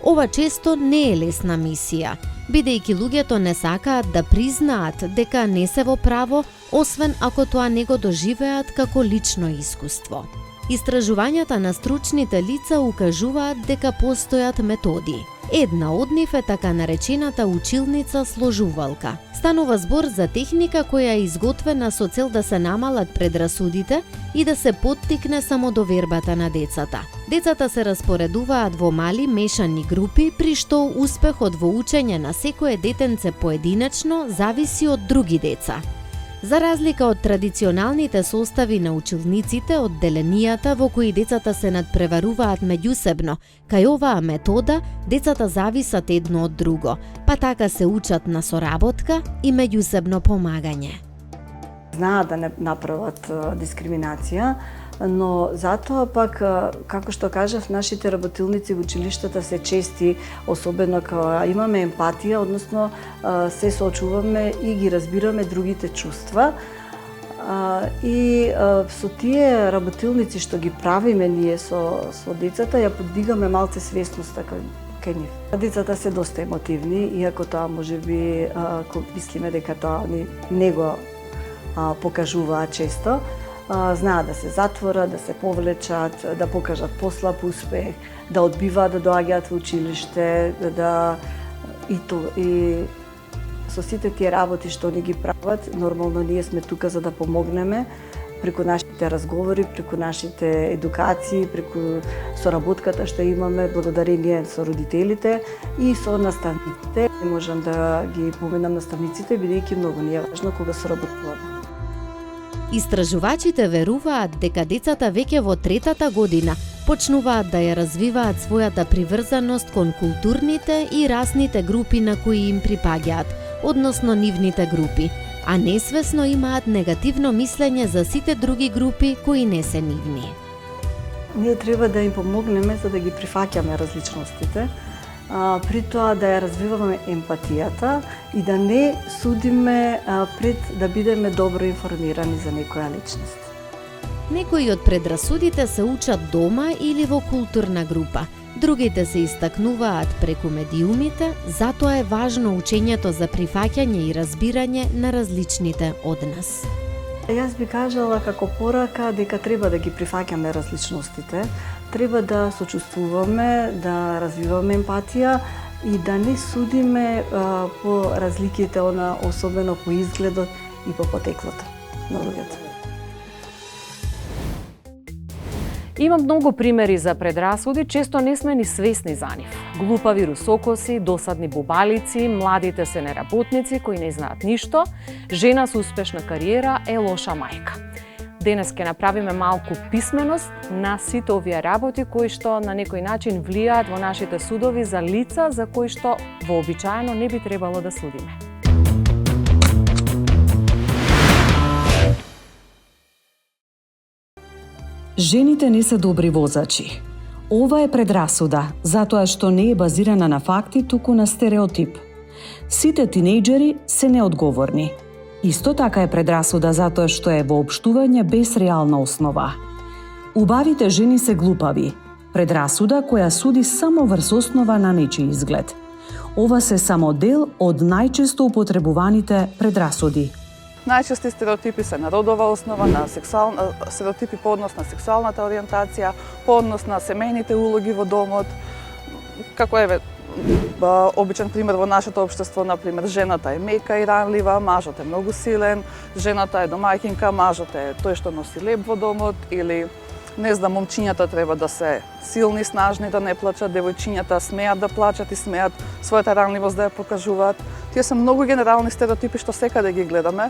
Ова често не е лесна мисија, бидејќи луѓето не сакаат да признаат дека не се во право, освен ако тоа не го доживеат како лично искуство. Истражувањата на стручните лица укажуваат дека постојат методи. Една од нив е така наречената училница сложувалка. Станува збор за техника која е изготвена со цел да се намалат предрасудите и да се поттикне самодовербата на децата. Децата се распоредуваат во мали мешани групи, при што успехот во учење на секое детенце поединечно зависи од други деца. За разлика од традиционалните состави на училниците, одделенијата во кои децата се надпреваруваат меѓусебно, кај оваа метода децата зависат едно од друго, па така се учат на соработка и меѓусебно помагање. Знаат да не направат дискриминација, но затоа пак, како што кажав, нашите работилници во училиштата се чести, особено кога имаме емпатија, односно се соочуваме и ги разбираме другите чувства. И со тие работилници што ги правиме ние со децата, ја подигаме малце свесноста кај нив. Децата се доста емотивни, иако тоа можеби мислиме дека тоа не го покажуваат често. Знаат да се затворат, да се повлечат, да покажат послаб успех, да одбиваат да доаѓаат во училиште, и со сите тие работи што ни ги прават, нормално ние сме тука за да помогнеме преку нашите разговори, преку нашите едукации, преку соработката што имаме, благодарение со родителите и со наставниците. Не можам да ги поменам наставниците, бидејќи многу ни е важно кога соработуваме. Истражувачите веруваат дека децата веќе во третата година почнуваат да ја развиваат својата приврзаност кон културните и расните групи на кои им припаѓаат, односно нивните групи, а несвесно имаат негативно мислење за сите други групи кои не се нивни. Ние треба да им помогнеме за да ги прифаќаме различностите, при тоа да ја развиваме емпатијата и да не судиме пред да бидеме добро информирани за некоја личност. Некои од предрасудите се учат дома или во културна група, другите се истакнуваат преку медиумите, затоа е важно учењето за прифаќање и разбирање на различните од нас. Јас би кажала како порака дека треба да ги прифаќаме различностите, треба да сочувствуваме, да развиваме емпатија и да не судиме по разликите, особено по изгледот и по потеклото на луѓето. Има многу примери за предрасуди, често не сме ни свесни за нив. Глупави русокоси, досадни бубалици, младите се неработници кои не знаат ништо, жена со успешна кариера е лоша мајка. Денес ќе направиме малку писменост на сите овие работи кои што на некој начин влијаат во нашите судови за лица за кои што вообичаено не би требало да судиме. Жените не се добри возачи. Ова е предрасуда, затоа што не е базирана на факти, туку на стереотип. Сите тинејџери се неодговорни. Исто така е предрасуда затоа што е воопштување без реална основа. Убавите жени се глупави. Предрасуда која суди само врз основа на нечи изглед. Ова се само дел од најчесто употребуваните предрасуди. Најчести стереотипи се на родова основа, на стереотипи по однос на сексуалната ориентација, по однос на семејните улоги во домот. Како е обичен пример во нашето општество, например, жената е мека и ранлива, мажот е многу силен, жената е домаќинка, мажот е тој што носи леб во домот, или не знам, момчињата треба да се силни, снажни, да не плачат, девојчињата смеат да плачат и смеат својата ранливост да ја покажуваат. Тие се многу генерални стереотипи што секаде ги гледаме.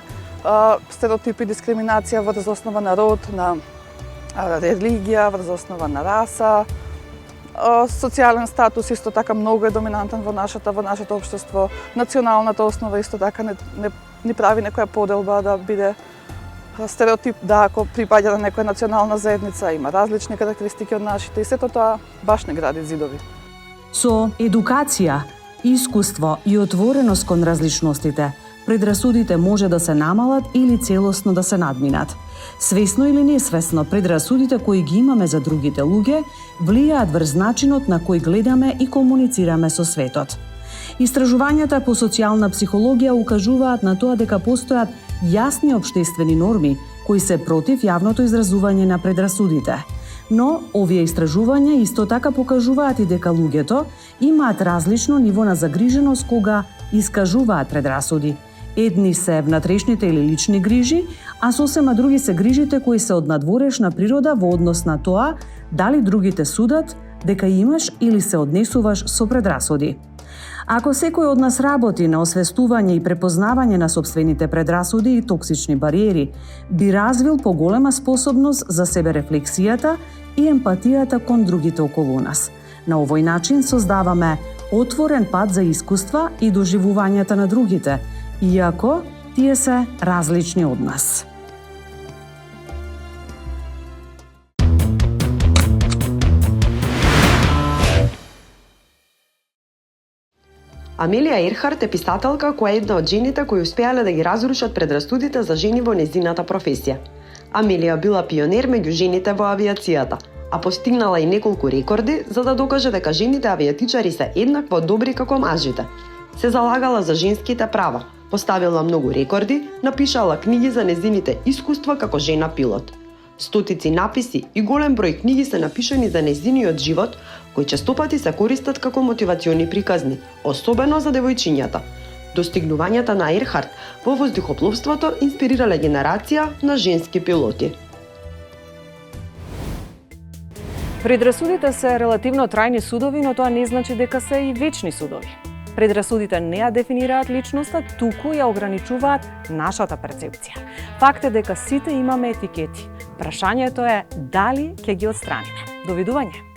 Стереотипи, дискриминација врз основа на род, на религија, врз основа на раса, социјален статус исто така многу е доминантен во нашето општество. Националната основа исто така не прави некоја поделба да биде стереотип да ако припаѓа на некоја национална заедница, има различни карактеристики од нашите и сето тоа баш не гради зидови. Со едукација, искуство и отвореност кон различностите, предрасудите може да се намалат или целосно да се надминат. Свесно или несвесно, предрасудите кои ги имаме за другите луѓе влијаат врз начинот на кој гледаме и комуницираме со светот. Истражувањата по социјална психологија укажуваат на тоа дека постојат јасни општествени норми кои се против јавното изразување на предрасудите. Но овие истражувања исто така покажуваат и дека луѓето имаат различно ниво на загриженост кога искажуваат предрасуди. Едни се внатрешните или лични грижи, а сосема други се грижите кои се од надворешна природа во однос на тоа дали другите судат дека имаш или се однесуваш со предрасуди. Ако секој од нас работи на освестување и препознавање на сопствените предрасуди и токсични бариери, би развил поголема способност за себерефлексијата и емпатијата кон другите околу нас. На овој начин создаваме отворен пат за искуства и доживувањата на другите, иако тие се различни од нас. Амелија Ерхарт е писателка која е една од жените кои успеале да ги разрушат предрасудите за жени во незината професија. Амелија била пионер меѓу жените во авиацијата, а постигнала и неколку рекорди за да докаже дека жените авиатичари се еднакво добри како мажите. Се залагала за женските права, поставила многу рекорди, напишала книги за незините искуства како жена пилот. Стотици написи и голем број книги се напишани за незиниот живот, кои честопати се користат како мотивациони приказни, особено за девојчињата. Достигнувањата на Ерхарт во воздухопловството инспирирале генерација на женски пилоти. Предрасудите се релативно трајни судови, но тоа не значи дека се и вечни судови. Предрасудите не ја дефинираат личноста, туку ја ограничуваат нашата перцепција. Факт е дека сите имаме етикети. Прашањето е дали ќе ги отстраниме. Довидување!